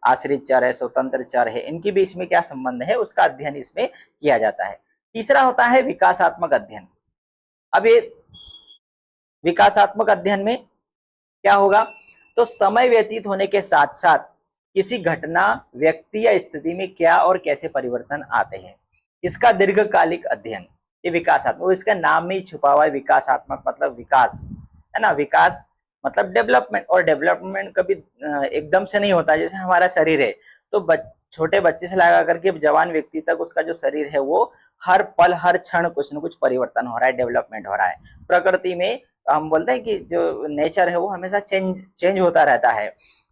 आश्रित चर है, स्वतंत्र चर है, इनके बीच में क्या संबंध है उसका अध्ययन इसमें किया जाता है। तीसरा होता है विकासात्मक अध्ययन। अब ये विकासात्मक अध्ययन में क्या होगा, तो समय व्यतीत होने के साथ साथ किसी घटना, व्यक्ति या स्थिति में क्या और कैसे परिवर्तन आते हैं, इसका दीर्घकालिक अध्ययन, ये विकासात्मक। इसका नाम में ही छुपा हुआ है विकासात्मक, मतलब विकास, है ना। विकास मतलब डेवलपमेंट, और डेवलपमेंट कभी एकदम से नहीं होता। जैसे हमारा शरीर है, तो छोटे बच्चे से लगा करके जवान व्यक्ति तक उसका जो शरीर है वो हर पल हर क्षण कुछ न कुछ परिवर्तन हो रहा है, डेवलपमेंट हो रहा है। प्रकृति में हम बोलते हैं कि जो नेचर है वो हमेशा चेंज होता रहता है,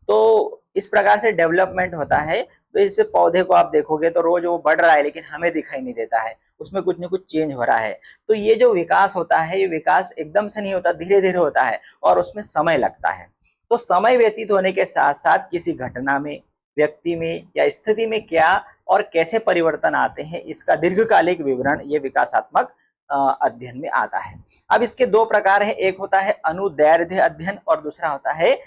तो इस प्रकार से डेवलपमेंट होता है। तो इस पौधे को आप देखोगे तो रोज वो बढ़ रहा है लेकिन हमें दिखाई नहीं देता है, उसमें कुछ न कुछ चेंज हो रहा है। तो ये जो विकास होता है, ये विकास एकदम से नहीं होता, धीरे धीरे होता है और उसमें समय लगता है। तो समय व्यतीत होने के साथ साथ किसी घटना में, व्यक्ति में या स्थिति में क्या और कैसे परिवर्तन आते हैं, इसका दीर्घकालिक विवरण ये विकासात्मक अध्ययन में आता है। अब इसके 2 प्रकार है, एक होता है अनुदैर्ध्य अध्ययन और दूसरा होता है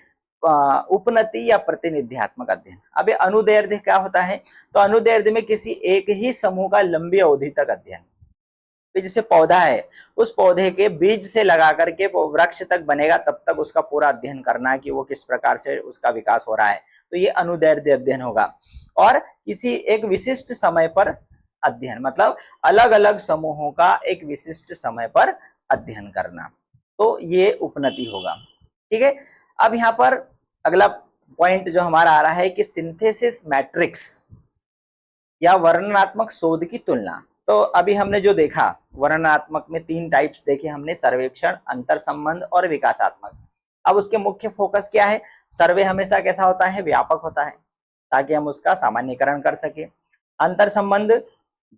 उपनति या प्रतिनिध्यात्मक अध्ययन। अब ये अनुदैर्ध्य क्या होता है, तो अनुदैर्ध्य में किसी एक ही समूह का लंबी अवधि तक अध्ययन, कि जैसे पौधा है, उस पौधे के बीज से लगा करके वो वृक्ष तक बनेगा, तब तक उसका पूरा अध्ययन करना है कि वो किस प्रकार से उसका विकास हो रहा है। तो ये अनुदैर्ध्य अध्ययन होगा। और किसी एक विशिष्ट समय पर अध्ययन, मतलब अलग अलग समूहों का एक विशिष्ट समय पर अध्ययन करना, तो ये उपनति होगा। ठीक है। अब यहाँ पर अगला पॉइंट जो हमारा आ रहा है कि सिंथेसिस मैट्रिक्स या वर्णनात्मक शोध की तुलना। तो अभी हमने जो देखा वर्णनात्मक में 3 टाइप्स देखे हमने, सर्वेक्षण, अंतर संबंध और विकासात्मक। अब उसके मुख्य फोकस क्या है? सर्वे हमेशा कैसा होता है? व्यापक होता है, ताकि हम उसका सामान्यकरण कर सके। अंतर संबंध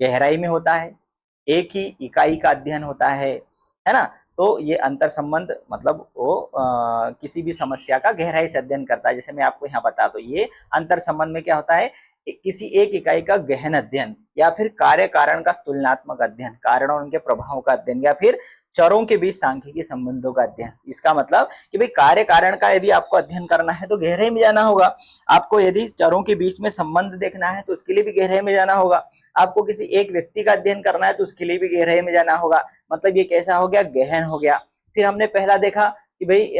गहराई में होता है, एक ही इकाई का अध्ययन होता है ना। तो ये अंतर संबंध मतलब वो किसी भी समस्या का गहराई से अध्ययन करता है। जैसे मैं आपको यहाँ बता दूं, ये अंतर संबंध में क्या होता है? किसी एक इकाई का गहन अध्ययन, या फिर कार्य कारण का तुलनात्मक अध्ययन, कारण और उनके प्रभाव का अध्ययन, या फिर चरों के बीच सांख्यिकी संबंधों का अध्ययन। इसका मतलब कि भाई कार्य कारण का यदि आपको अध्ययन करना है तो गहराई में जाना होगा। आपको यदि चरों के बीच में संबंध देखना है तो उसके लिए भी गहराई में जाना होगा। आपको किसी एक व्यक्ति का अध्ययन करना है तो उसके लिए भी गहराई में जाना होगा। मतलब ये कैसा हो गया? गहन हो गया। फिर हमने पहला देखा कि भाई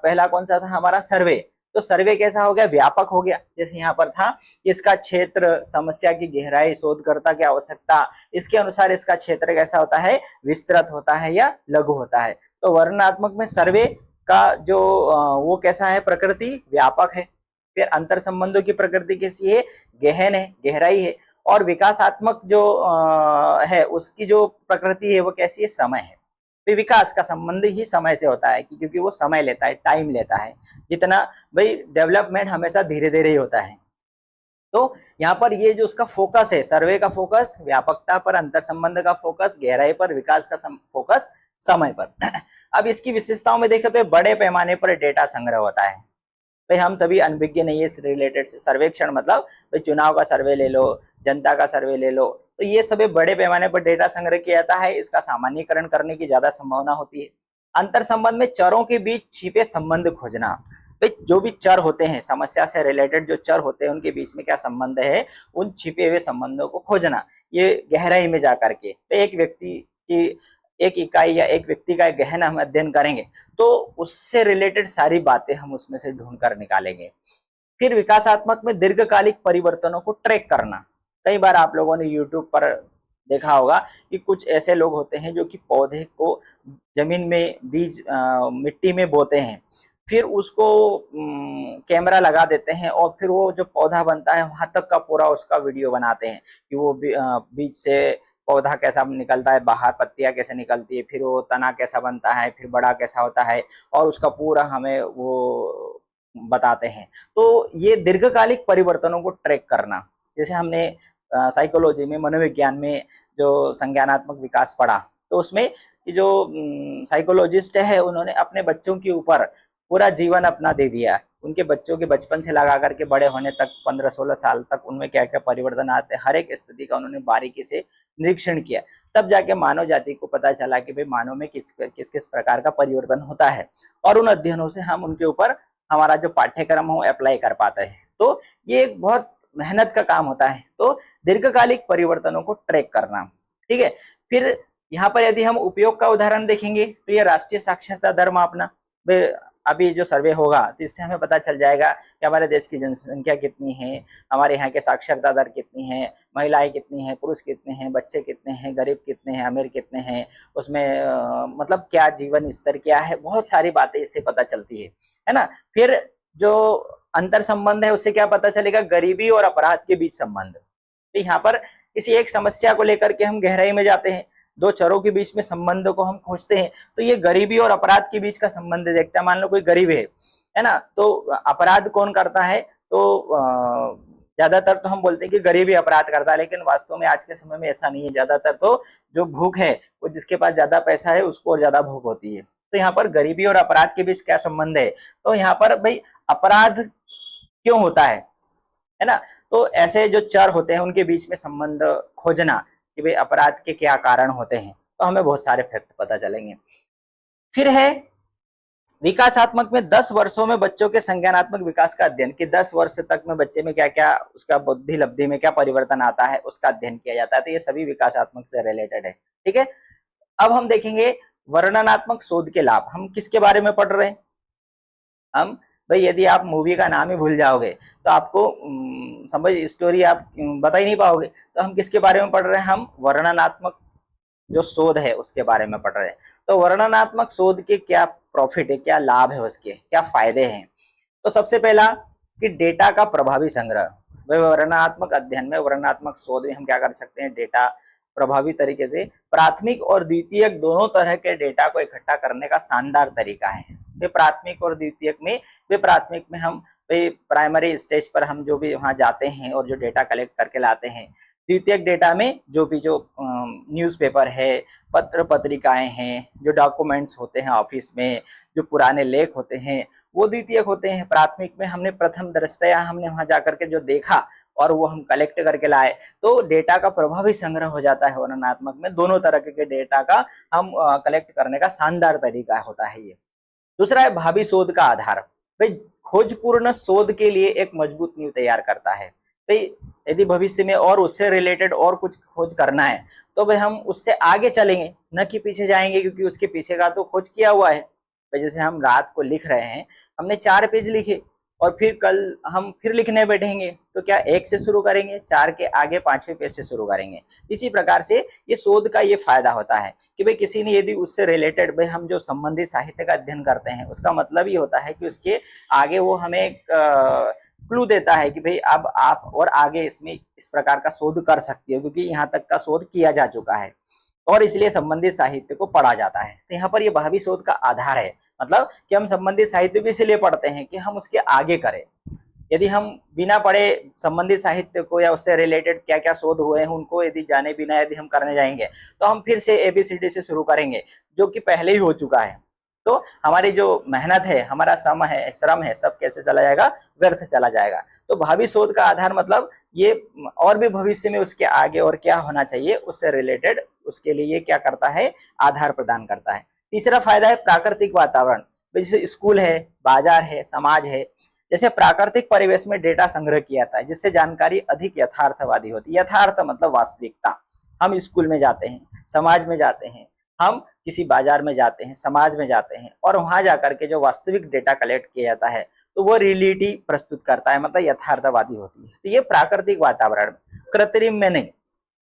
पहला कौन सा था हमारा? सर्वे। तो सर्वे कैसा हो गया? व्यापक हो गया। जैसे यहाँ पर था, इसका क्षेत्र, समस्या की गहराई, शोधकर्ता की आवश्यकता, इसके अनुसार इसका क्षेत्र कैसा होता है? विस्तृत होता है या लघु होता है। तो वर्णनात्मक में सर्वे का जो वो कैसा है? प्रकृति व्यापक है। फिर अंतर संबंधों की प्रकृति कैसी है? गहन है, गहराई है। और विकासात्मक जो है उसकी जो प्रकृति है वो कैसी है? समय है। विकास का संबंध ही समय से होता है, क्योंकि वो समय लेता है, टाइम लेता है। जितना भाई डेवलपमेंट हमेशा धीरे धीरे ही होता है। तो यहाँ पर ये जो उसका फोकस है, सर्वे का फोकस व्यापकता पर, अंतर संबंध का फोकस गहराई पर, विकास का फोकस समय पर। अब इसकी विशेषताओं में देखें तो बड़े पैमाने पर डेटा संग्रह होता है। भाई हम सभी अनभिज्ञ नहीं है इस रिलेटेड से। सर्वेक्षण मतलब भाई चुनाव का सर्वे ले लो, जनता का सर्वे ले लो, तो ये सभी बड़े पैमाने पर डेटा संग्रह किया जाता है। इसका सामान्यकरण करने की ज्यादा संभावना होती है। अंतर संबंध में चरों के बीच छिपे संबंध खोजना। भाई जो भी चर होते हैं, समस्या से रिलेटेड जो चर होते हैं, उनके बीच में क्या संबंध है, उन छिपे हुए संबंधों को खोजना। ये गहराई में जा करके एक व्यक्ति की, एक इकाई या एक व्यक्ति का गहन हम अध्ययन करेंगे तो उससे रिलेटेड सारी बातें हम उसमें से ढूंढ कर निकालेंगे। फिर विकासात्मक में दीर्घकालिक परिवर्तनों को ट्रैक करना। कई बार आप लोगों ने YouTube पर देखा होगा कि कुछ ऐसे लोग होते हैं जो कि पौधे को जमीन में बीज मिट्टी में बोते हैं, फिर उसको कैमरा लगा देते हैं और फिर वो जो पौधा बनता है वहां तक का पूरा उसका वीडियो बनाते हैं कि वो बीज से पौधा कैसा निकलता है, बाहर पत्तियां कैसे निकलती है, फिर वो तना कैसा बनता है, फिर बड़ा कैसा होता है, और उसका पूरा हमें वो बताते हैं। तो ये दीर्घकालिक परिवर्तनों को ट्रैक करना, जैसे हमने साइकोलॉजी में, मनोविज्ञान में जो संज्ञानात्मक विकास पढ़ा, तो उसमें कि जो साइकोलॉजिस्ट है उन्होंने अपने बच्चों के ऊपर पूरा जीवन अपना दे दिया। उनके बच्चों के बचपन से लगा करके बड़े होने तक 15-16 साल तक उनमें क्या क्या परिवर्तन आते हैं, हर एक स्थिति का उन्होंने बारीकी से निरीक्षण किया। तब जाके मानव जाति को पता चला कि भाई मानव में किस किस प्रकार का परिवर्तन होता है, और उन अध्ययनों से हम उनके ऊपर हमारा जो पाठ्यक्रम हो अप्लाई कर पाते हैं। तो ये एक बहुत मेहनत का काम होता है। तो दीर्घकालिक परिवर्तनों को ट्रैक करना, ठीक है। फिर यहाँ पर यदि हम उपयोग का उदाहरण देखेंगे तो ये राष्ट्रीय साक्षरता दर मापना। अभी जो सर्वे होगा तो इससे हमें पता चल जाएगा कि हमारे देश की जनसंख्या कितनी है, हमारे यहाँ के साक्षरता दर कितनी है, महिलाएं कितनी हैं, पुरुष कितने हैं, बच्चे कितने हैं, गरीब कितने हैं, अमीर कितने हैं, उसमें मतलब क्या जीवन स्तर क्या है, बहुत सारी बातें इससे पता चलती है ना। फिर जो अंतर संबंध है उससे क्या पता चलेगा? गरीबी और अपराध के बीच संबंध। तो यहाँ पर किसी एक समस्या को लेकर के हम गहराई में जाते हैं, दो चरों के बीच में संबंध को हम खोजते हैं, तो ये गरीबी और अपराध के बीच का संबंध देखते हैं। मान लो कोई गरीब है ना, तो अपराध कौन करता है? तो ज्यादातर तो हम बोलते हैं कि गरीब ही अपराध करता है, लेकिन वास्तव में आज के समय में ऐसा नहीं है। ज्यादातर तो जो भूख है वो जिसके पास ज्यादा पैसा है उसको और ज्यादा भूख होती है। तो यहाँ पर गरीबी और अपराध के बीच क्या संबंध है? तो यहाँ पर भाई अपराध क्यों होता है ना। तो ऐसे जो चर होते हैं उनके बीच में संबंध खोजना कि भाई अपराध के क्या कारण होते हैं, तो हमें बहुत सारे फैक्ट पता चलेंगे। फिर है विकासात्मक में 10 वर्षों में बच्चों के संज्ञानात्मक विकास का अध्ययन, कि 10 वर्ष तक में बच्चे में क्या क्या उसका बुद्धि लब्धि में क्या परिवर्तन आता है उसका अध्ययन किया जाता है। तो ये सभी विकासात्मक से रिलेटेड है, ठीक है। अब हम देखेंगे वर्णनात्मक शोध के लाभ। हम किसके बारे में पढ़ रहे हैं? हम भाई यदि आप मूवी का नाम ही भूल जाओगे तो आपको समझ स्टोरी आप बता ही नहीं पाओगे। तो हम किसके बारे में पढ़ रहे हैं? हम वर्णनात्मक जो शोध है उसके बारे में पढ़ रहे हैं। तो वर्णनात्मक शोध के क्या प्रॉफिट है, क्या लाभ है, उसके क्या फायदे हैं? तो सबसे पहला कि डेटा का प्रभावी संग्रह। वर्णनात्मक अध्ययन में, वर्णनात्मक शोध में हम क्या कर सकते हैं? डेटा प्रभावी तरीके से प्राथमिक और द्वितीयक दोनों तरह के डेटा को इकट्ठा करने का शानदार तरीका है। वे प्राथमिक और द्वितीयक में, वे प्राथमिक में हम प्राइमरी स्टेज पर हम जो भी वहां जाते हैं और जो डेटा कलेक्ट करके लाते हैं। द्वितीयक डेटा में जो भी जो न्यूज़पेपर है, पत्र पत्रिकाएं हैं, जो डॉक्यूमेंट्स होते हैं ऑफिस में, जो पुराने लेख होते हैं, वो द्वितीयक होते हैं। प्राथमिक में हमने प्रथम दृष्टया हमने वहां जाकर के जो देखा और वो हम कलेक्ट करके लाए, तो डेटा का प्रभावी संग्रह हो जाता है। वर्णनात्मक में दोनों तरह के डेटा का हम कलेक्ट करने का शानदार तरीका होता है ये। दूसरा है भावी शोध का आधार। भाई खोजपूर्ण शोध के लिए एक मजबूत नींव तैयार करता है। भाई यदि भविष्य में और उससे रिलेटेड और कुछ खोज करना है तो भाई हम उससे आगे चलेंगे, न कि पीछे जाएंगे, क्योंकि उसके पीछे का तो खोज किया हुआ है। भाई जैसे हम रात को लिख रहे हैं, हमने 4 पेज लिखे और फिर कल हम फिर लिखने बैठेंगे तो क्या 1 से शुरू करेंगे, 4 के आगे 5वें पेज से शुरू करेंगे। इसी प्रकार से ये शोध का ये फायदा होता है कि भाई किसी ने यदि उससे रिलेटेड, भाई हम जो संबंधित साहित्य का अध्ययन करते हैं उसका मतलब ये होता है कि उसके आगे वो हमें क्लू देता है कि भाई अब आप और आगे इसमें इस प्रकार का शोध कर सकती हो, क्योंकि यहाँ तक का शोध किया जा चुका है और इसलिए संबंधित साहित्य को पढ़ा जाता है। तो यहाँ पर ये भावी शोध का आधार है, मतलब कि हम संबंधित साहित्य को इसलिए पढ़ते हैं कि हम उसके आगे करें। यदि हम बिना पढ़े संबंधित साहित्य को या उससे रिलेटेड क्या क्या शोध हुए हैं उनको यदि जाने बिना यदि हम करने जाएंगे तो हम फिर से ABCD से शुरू करेंगे, जो कि पहले ही हो चुका है। तो हमारी जो मेहनत है, हमारा समय है, श्रम है, सब कैसे चला जाएगा? व्यर्थ चला जाएगा। तो भावी शोध का आधार मतलब ये और भी भविष्य में उसके आगे और क्या होना चाहिए उससे रिलेटेड, उसके लिए क्या करता है? आधार प्रदान करता है। तीसरा फायदा है प्राकृतिक वातावरण। जैसे स्कूल है, बाजार है, समाज है, जैसे प्राकृतिक परिवेश में डेटा संग्रह किया जाता है जिससे जानकारी अधिक यथार्थवादी होती है। यथार्थ मतलब वास्तविकता। हम स्कूल में जाते हैं, समाज में जाते हैं, हम किसी बाजार में जाते हैं, समाज में जाते हैं और वहां जाकर के जो वास्तविक डेटा कलेक्ट किया जाता है तो वो रियलिटी प्रस्तुत करता है, मतलब यथार्थवादी होती है। तो ये प्राकृतिक वातावरण, कृत्रिम में नहीं,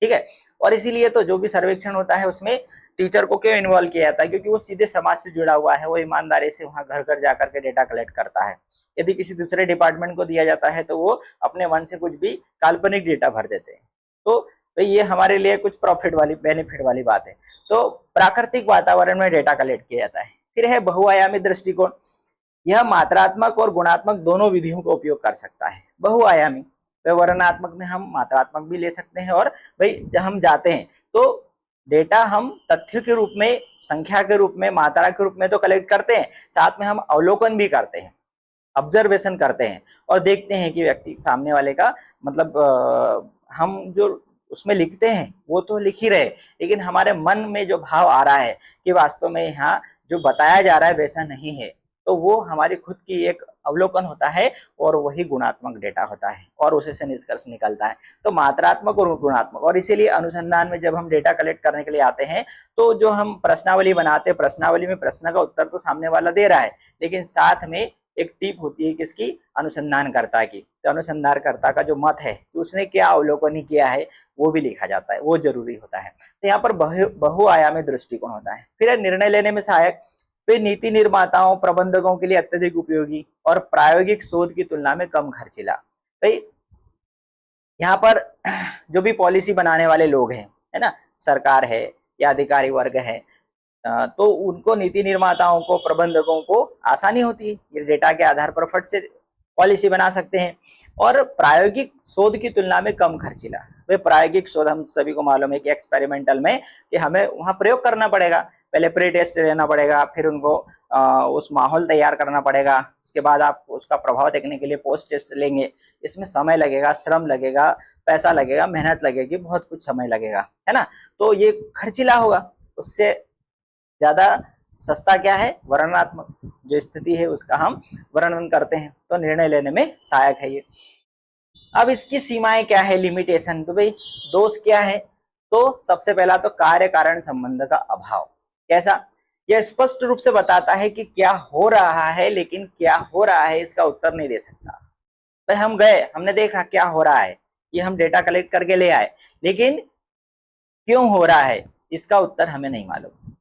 ठीक है। और इसीलिए तो जो भी सर्वेक्षण होता है उसमें टीचर को क्यों इन्वॉल्व किया जाता है? क्योंकि वो सीधे समाज से जुड़ा हुआ है, वो ईमानदारी से वहां घर घर जाकर के डेटा कलेक्ट करता है। यदि किसी दूसरे डिपार्टमेंट को दिया जाता है तो वो अपने मन से कुछ भी काल्पनिक डेटा भर देते हैं। तो ये हमारे लिए कुछ प्रॉफिट वाली, बेनिफिट वाली बात है। तो प्राकृतिक वातावरण में डेटा कलेक्ट किया जाता है। फिर है बहुआयामी दृष्टिकोण। यह मात्रात्मक और गुणात्मक दोनों विधियों का उपयोग कर सकता है। बहुआयामी, वर्णनात्मक में हम मात्रात्मक भी ले सकते हैं, और भाई जब हम जाते हैं तो डेटा हम तथ्य के रूप में, संख्या के रूप में, मात्रा के रूप में तो कलेक्ट करते हैं, साथ में हम अवलोकन भी करते हैं, ऑब्जर्वेशन करते हैं और देखते हैं कि व्यक्ति सामने वाले का मतलब हम जो उसमें लिखते हैं वो तो लिख ही रहे, लेकिन हमारे मन में जो भाव आ रहा है कि वास्तव में यहाँ जो बताया जा रहा है वैसा नहीं है, तो वो हमारी खुद की एक अवलोकन होता है और वही गुणात्मक डेटा होता है और उसी से निष्कर्ष निकलता है। तो मात्रात्मक और गुणात्मक, और इसीलिए अनुसंधान में जब हम डेटा कलेक्ट करने के लिए आते हैं तो जो हम प्रश्नावली बनाते हैं, प्रश्नावली में प्रश्न का उत्तर तो सामने वाला दे रहा है, लेकिन साथ में एक टिप होती है किसकी? अनुसंधानकर्ता की। तो अनुसंधानकर्ता का जो मत है कि उसने क्या अवलोकन किया है वो भी लिखा जाता है, वो जरूरी होता है। तो यहाँ पर बहुआयामी दृष्टिकोण होता है। फिर निर्णय लेने में सहायक, फिर नीति निर्माताओं, प्रबंधकों के लिए अत्यधिक उपयोगी और प्रायोगिक शोध की तुलना में कम खर्चीला। भाई यहाँ पर जो भी पॉलिसी बनाने वाले लोग हैं, है ना, सरकार है या अधिकारी वर्ग है, तो उनको, नीति निर्माताओं को, प्रबंधकों को आसानी होती है, ये डेटा के आधार पर फट से पॉलिसी बना सकते हैं। और प्रायोगिक शोध की तुलना में कम खर्चीला। वे प्रायोगिक शोध हम सभी को मालूम है कि एक्सपेरिमेंटल में कि हमें वहां प्रयोग करना पड़ेगा, पहले प्री टेस्ट लेना पड़ेगा, फिर उनको उस माहौल तैयार करना पड़ेगा, उसके बाद आप उसका प्रभाव देखने के लिए पोस्ट टेस्ट लेंगे। इसमें समय लगेगा, श्रम लगेगा, पैसा लगेगा, मेहनत लगेगी, बहुत कुछ समय लगेगा, है ना। तो ये खर्चीला होगा। उससे ज्यादा सस्ता क्या है? वर्णनात्मक जो स्थिति है उसका हम वर्णन करते हैं, तो निर्णय लेने में सहायक है ये। अब इसकी सीमाएं क्या है, लिमिटेशन? तो भाई दोष क्या है? तो सबसे पहला तो कार्य कारण संबंध का अभाव। कैसा? यह स्पष्ट रूप से बताता है कि क्या हो रहा है, लेकिन क्या हो रहा है इसका उत्तर नहीं दे सकता। भाई हम गए, हमने देखा क्या हो रहा है, ये हम डेटा कलेक्ट करके ले आए, लेकिन क्यों हो रहा है इसका उत्तर हमें नहीं मालूम।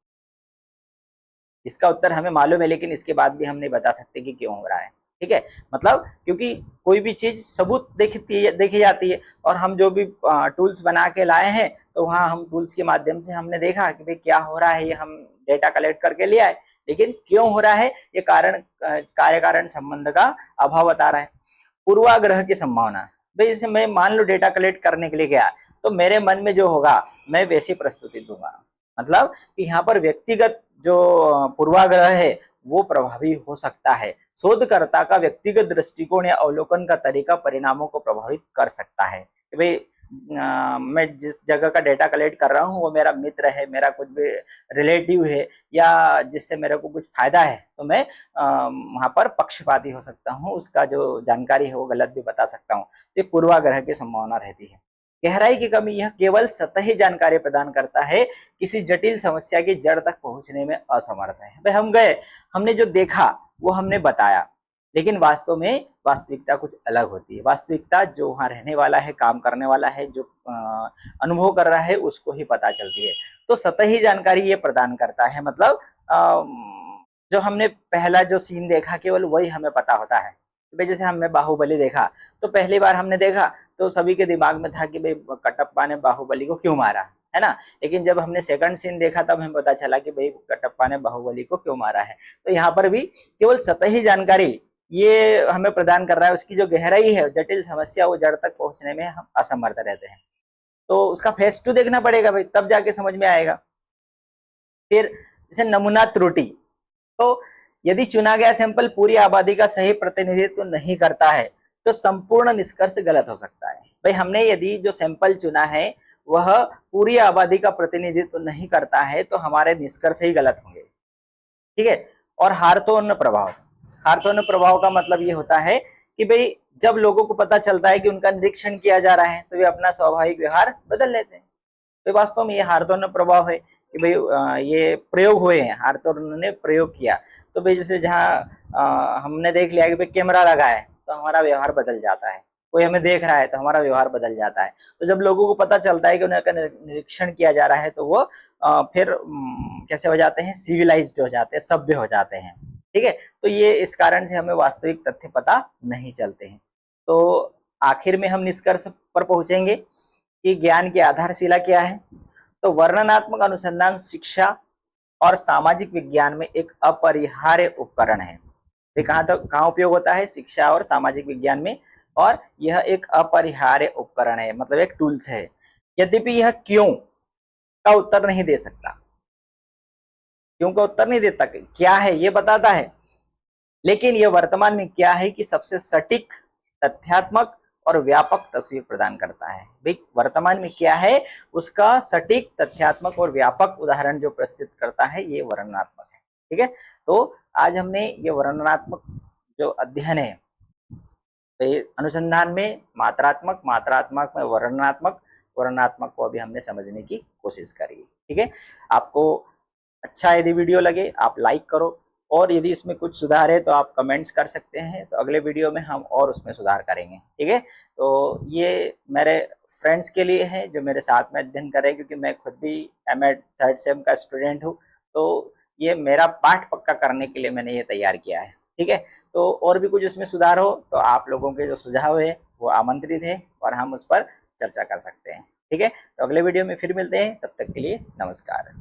इसका उत्तर हमें मालूम है, लेकिन इसके बाद भी हम नहीं बता सकते कि क्यों हो रहा है। ठीक है, मतलब क्योंकि कोई भी चीज सबूत देखी जाती है, और हम जो भी टूल्स बना के लाए हैं, तो वहां हम टूल्स के माध्यम से हमने देखा कि भाई क्या हो रहा है, ये हम डेटा कलेक्ट करके ले आए, लेकिन क्यों हो रहा है ये कार्य कारण संबंध का अभाव बता रहा है। पूर्वाग्रह की संभावना, भाई जैसे मैं मान लो डेटा कलेक्ट करने के लिए गया, तो मेरे मन में जो होगा मैं वैसी प्रस्तुति दूंगा। मतलब कि यहाँ पर व्यक्तिगत जो पूर्वाग्रह है वो प्रभावी हो सकता है। शोधकर्ता का व्यक्तिगत दृष्टिकोण या अवलोकन का तरीका परिणामों को प्रभावित कर सकता है कि भाई मैं जिस जगह का डेटा कलेक्ट कर रहा हूँ वो मेरा मित्र है, मेरा कुछ भी रिलेटिव है, या जिससे मेरे को कुछ फायदा है, तो मैं वहां पर पक्षपाती हो सकता हूँ, उसका जो जानकारी है वो गलत भी बता सकता हूँ। तो पूर्वाग्रह की संभावना रहती है। गहराई की कमी, यह केवल सतही जानकारी प्रदान करता है, किसी जटिल समस्या की जड़ तक पहुंचने में असमर्थ है। भाई हम गए, हमने जो देखा वो हमने बताया, लेकिन वास्तव में वास्तविकता कुछ अलग होती है। वास्तविकता जो वहां रहने वाला है, काम करने वाला है, जो अनुभव कर रहा है, उसको ही पता चलती है। तो सतही जानकारी ये प्रदान करता है, मतलब जो हमने पहला जो सीन देखा केवल वही हमें पता होता है। भाई जैसे हमने बाहुबली देखा, तो पहली बार हमने देखा तो सभी के दिमाग में था कि भाई कटप्पा ने बाहुबली को क्यों मारा, है ना। लेकिन जब हमने सेकंड सीन देखा तब हमें पता चला कि भाई कटप्पा ने बाहुबली को क्यों मारा है। तो यहाँ पर भी केवल सतही जानकारी ये हमें प्रदान कर रहा है, उसकी जो गहराई है, जटिल समस्या, वो जड़ तक पहुंचने में हम असमर्थ रहते हैं। तो उसका फेस 2 देखना पड़ेगा भाई, तब जाके समझ में आएगा। फिर जैसे नमूना त्रुटि, तो यदि चुना गया सैंपल पूरी आबादी का सही प्रतिनिधित्व नहीं करता है तो संपूर्ण निष्कर्ष गलत हो सकता है। भाई हमने यदि जो सैंपल चुना है वह पूरी आबादी का प्रतिनिधित्व नहीं करता है तो हमारे निष्कर्ष ही गलत होंगे। ठीक है। और हार्तोन प्रभाव, हार्तोन प्रभाव का मतलब ये होता है कि भाई जब लोगों को पता चलता है कि उनका निरीक्षण किया जा रहा है तो वे अपना स्वाभाविक व्यवहार बदल लेते हैं। तो वास्तव में ये हार्तोन प्रभाव है कि भाई ये प्रयोग हुए हैं, हार्तोन ने प्रयोग किया। तो भाई जैसे जहाँ हमने देख लिया कि भाई कैमरा लगा है तो हमारा व्यवहार बदल जाता है, कोई हमें देख रहा है तो हमारा व्यवहार बदल जाता है। तो जब लोगों को पता चलता है कि उनका निरीक्षण किया जा रहा है तो वो फिर कैसे हो जाते हैं, सिविलाइज्ड हो जाते हैं, सभ्य हो जाते हैं। ठीक है। तो ये इस कारण से हमें वास्तविक तथ्य पता नहीं चलते हैं। तो आखिर में हम निष्कर्ष पर पहुंचेंगे कि ज्ञान की आधारशिला क्या है। तो वर्णनात्मक अनुसंधान शिक्षा और सामाजिक विज्ञान में एक अपरिहार्य उपकरण है। ये कहाँ उपयोग होता है? शिक्षा और सामाजिक विज्ञान में, और यह एक अपरिहार्य उपकरण है, मतलब एक टूल्स है। यद्यपि यह क्यों का उत्तर नहीं दे सकता, क्यों का उत्तर नहीं देता, क्या है ये बताता है, लेकिन यह वर्तमान में क्या है कि सबसे सटीक, तथ्यात्मक और व्यापक तस्वीर प्रदान करता है। भाई वर्तमान में क्या है उसका सटीक, तथ्यात्मक और व्यापक उदाहरण जो प्रस्तुत करता है ये वर्णनात्मक है। ठीक है। तो आज हमने ये वर्णनात्मक जो अध्ययन है, अनुसंधान में मात्रात्मक, मात्रात्मक में वर्णनात्मक, वर्णनात्मक को अभी हमने समझने की कोशिश करी। ठीक है। आपको अच्छा यदि वीडियो लगे आप लाइक करो, और यदि इसमें कुछ सुधार है तो आप कमेंट्स कर सकते हैं, तो अगले वीडियो में हम और उसमें सुधार करेंगे। ठीक है। तो ये मेरे फ्रेंड्स के लिए है जो मेरे साथ में अध्ययन कर रहे हैं, क्योंकि मैं खुद भी एमएड 3rd सेम का स्टूडेंट हूँ। तो ये मेरा पाठ पक्का करने के लिए मैंने ये तैयार किया है। ठीक है। तो और भी कुछ इसमें सुधार हो तो आप लोगों के जो सुझाव है वो आमंत्रित है, और हम उस पर चर्चा कर सकते हैं। ठीक है। तो अगले वीडियो में फिर मिलते हैं, तब तक के लिए नमस्कार।